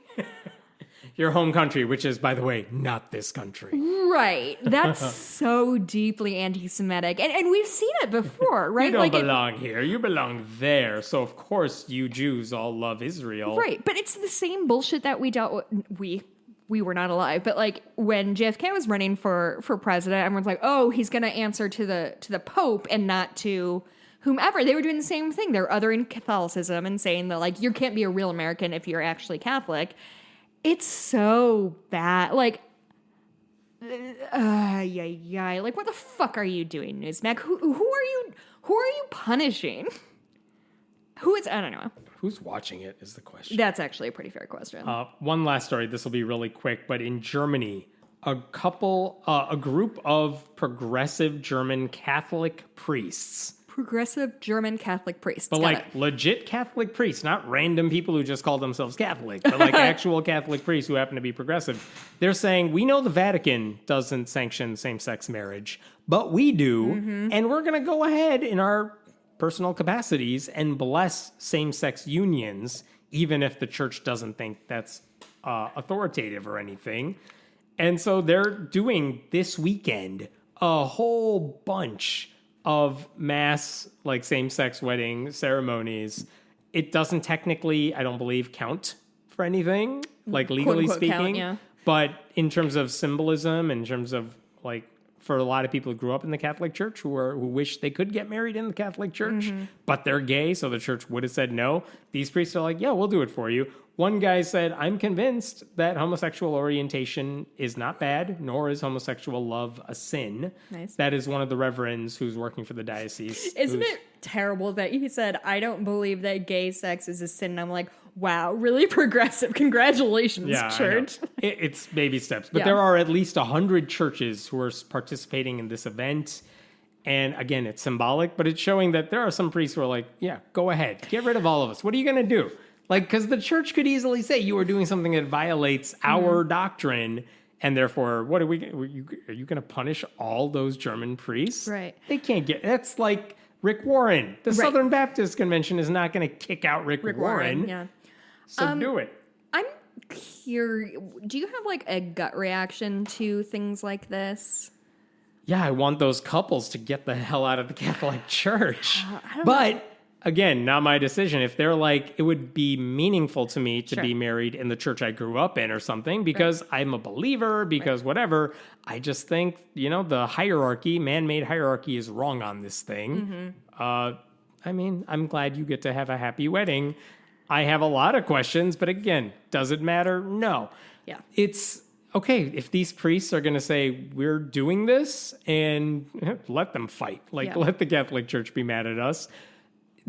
Your home country, which is, by the way, not this country. Right. That's so deeply anti-Semitic. And we've seen it before, right? You don't belong here. You belong there. So, of course, you Jews all love Israel. Right. But it's the same bullshit that we dealt with. we were not alive, but like when JFK was running for president, everyone's like, oh, he's going to answer to the Pope and not to whomever. They were doing the same thing. They're othering Catholicism and saying that like you can't be a real American if you're actually Catholic. It's so bad. Like, like what the fuck are you doing, Newsmax? Who are you punishing? I don't know. Who's watching it is the question. That's actually a pretty fair question. One last story. This will be really quick, but in Germany, a group of progressive German Catholic priests. Progressive German Catholic priests. But like legit Catholic priests, not random people who just call themselves Catholic, but like actual Catholic priests who happen to be progressive. They're saying, we know the Vatican doesn't sanction same-sex marriage, but we do, and we're going to go ahead in our personal capacities and bless same-sex unions, even if the church doesn't think that's authoritative or anything. And so they're doing this weekend a whole bunch of mass, like, same-sex wedding ceremonies. It doesn't technically, I don't believe, count for anything, like, legally speaking. Count, yeah. But in terms of symbolism, in terms of, like, for a lot of people who grew up in the Catholic Church who wish they could get married in the Catholic Church, but they're gay, so the church would have said no. These priests are like, yeah, we'll do it for you. One guy said, I'm convinced that homosexual orientation is not bad, nor is homosexual love a sin. Nice. That is one of the reverends who's working for the diocese. Isn't it terrible that he said, I don't believe that gay sex is a sin? And I'm like, wow, really progressive. Congratulations, church. It's baby steps. But there are at least 100 churches who are participating in this event. And again, it's symbolic, but it's showing that there are some priests who are like, yeah, go ahead. Get rid of all of us. What are you going to do? Like, because the church could easily say you are doing something that violates our doctrine. And therefore, what are you going to punish all those German priests? Right. They can't that's like Rick Warren. The Southern Baptist Convention is not going to kick out Rick Warren. Yeah. So do it. I'm curious. Do you have like a gut reaction to things like this? Yeah, I want those couples to get the hell out of the Catholic Church. I don't know. Again, not my decision. If they're like, it would be meaningful to me to be married in the church I grew up in or something because I'm a believer, because whatever. I just think, the hierarchy, man-made hierarchy is wrong on this thing. I mean, I'm glad you get to have a happy wedding. I have a lot of questions, but again, does it matter? No. Yeah. It's okay if these priests are going to say, we're doing this, and let them fight. Let the Catholic Church be mad at us.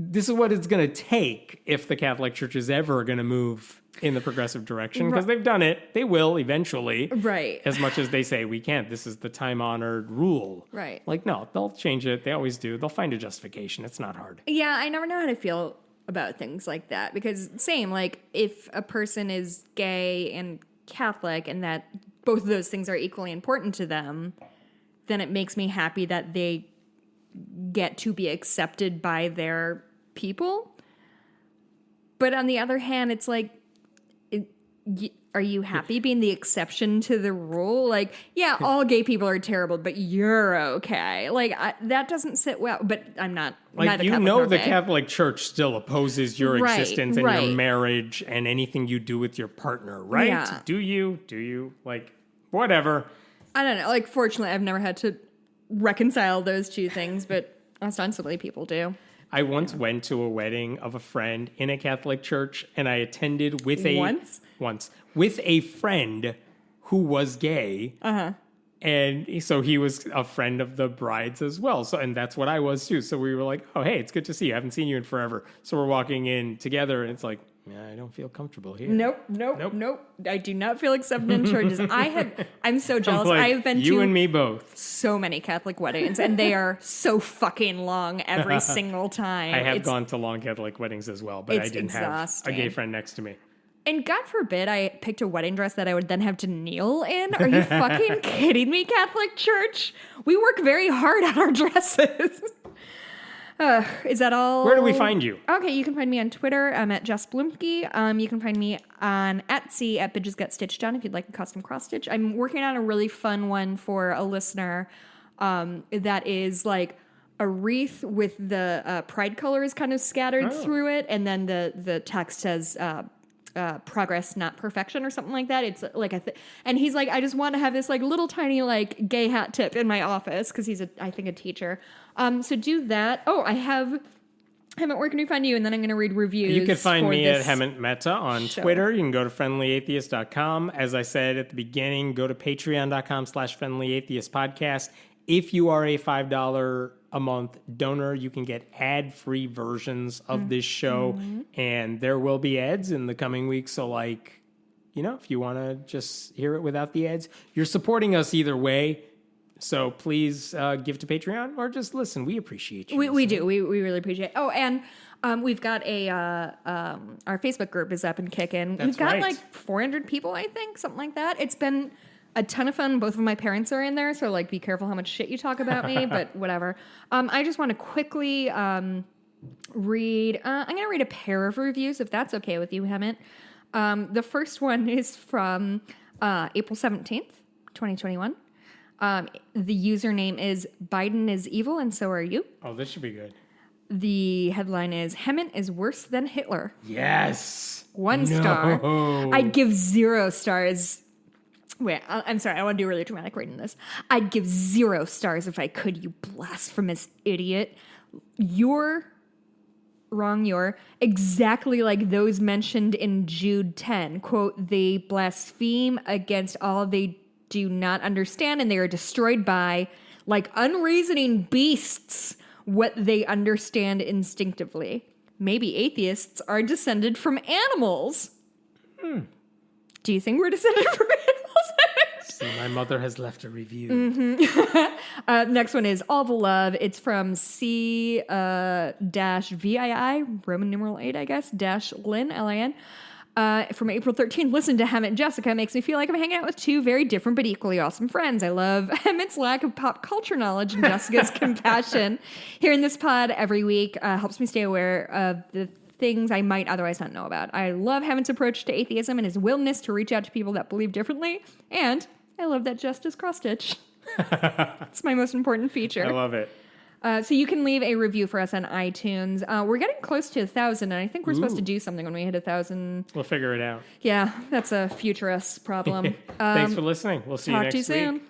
This is what it's going to take if the Catholic Church is ever going to move in the progressive direction, because they've done it. They will eventually. Right. As much as they say, we can't. This is the time-honored rule. Right. No, they'll change it. They always do. They'll find a justification. It's not hard. Yeah, I never know how to feel about things like that, because same, like, if a person is gay and Catholic and that both of those things are equally important to them, then it makes me happy that they get to be accepted by their people. But on the other hand, it's like, are you happy being the exception to the rule? Like, yeah, all gay people are terrible, but you're okay. Like, that doesn't sit well. But I'm not. Like, the Catholic Church still opposes your existence and your marriage and anything you do with your partner, right? Yeah. Do you? Like, whatever. I don't know. Like, fortunately, I've never had to reconcile those two things, but ostensibly people do. I once went to a wedding of a friend in a Catholic church, and I attended with with a friend who was gay. And so he was a friend of the bride's as well. So, and that's what I was too. So we were like, oh, hey, it's good to see you. I haven't seen you in forever. So we're walking in together, and it's like, I don't feel comfortable here. Nope. I do not feel accepted in churches. I'm so jealous. Like, I have been you and me both. So many Catholic weddings, and they are so fucking long every single time. I have gone to long Catholic weddings as well, but I didn't have a gay friend next to me. And God forbid I picked a wedding dress that I would then have to kneel in. Are you fucking kidding me, Catholic Church? We work very hard on our dresses. Is that all? Where do we find you? Okay, you can find me on Twitter. I'm at Jess Blumke. You can find me on Etsy at Bitches Get Stitched On if you'd like a custom cross stitch. I'm working on a really fun one for a listener that is like a wreath with the pride colors kind of scattered through it, and then the text says progress, not perfection, or something like that. It's like and he's like, I just want to have this like little tiny like gay hat tip in my office because he's I think a teacher. So do that. Oh, I have Hemant, where can we find you? And then I'm going to read reviews. You can find me at Hemant Mehta on Twitter. You can go to friendlyatheist.com. As I said at the beginning, go to patreon.com/friendlyatheistpodcast. If you are a $5 a month donor, you can get ad-free versions of this show. And there will be ads in the coming weeks. So like, if you want to just hear it without the ads, you're supporting us either way. So please give to Patreon or just listen. We appreciate you. We do. We really appreciate it. Oh, and we've got our Facebook group is up and kicking. We've got like 400 people, I think, something like that. It's been a ton of fun. Both of my parents are in there, so like be careful how much shit you talk about me, but whatever. I just want to quickly read. I'm going to read a pair of reviews, if that's okay with you, Hemant. The first one is from April 17th, 2021. The username is Biden is evil and so are you. Oh, this should be good. The headline is Hemant is worse than Hitler. Yes. 1 star. I'd give 0 stars. Wait, I'm sorry. I want to do really dramatic reading this. I'd give 0 stars if I could, you blasphemous idiot. You're exactly like those mentioned in Jude 10. Quote, they blaspheme against all they do not understand, and they are destroyed by, like unreasoning beasts, what they understand instinctively. Maybe atheists are descended from animals. Do you think we're descended from animals? So my mother has left a review. Next one is All the Love. It's from C-VII, Roman numeral 8, I guess, dash Lynn, L-I-N. From April 13th, listen to Hemant and Jessica makes me feel like I'm hanging out with 2 very different but equally awesome friends. I love Hemant's lack of pop culture knowledge and Jessica's compassion. Hearing this pod every week helps me stay aware of the things I might otherwise not know about. I love Hemant's approach to atheism and his willingness to reach out to people that believe differently. And I love that Justice cross-stitch. It's my most important feature. I love it. So you can leave a review for us on iTunes. We're getting close to 1,000, and I think we're supposed to do something when we hit 1,000. We'll figure it out. Yeah, that's a future us problem. Thanks for listening. We'll see you next week. Talk to you soon.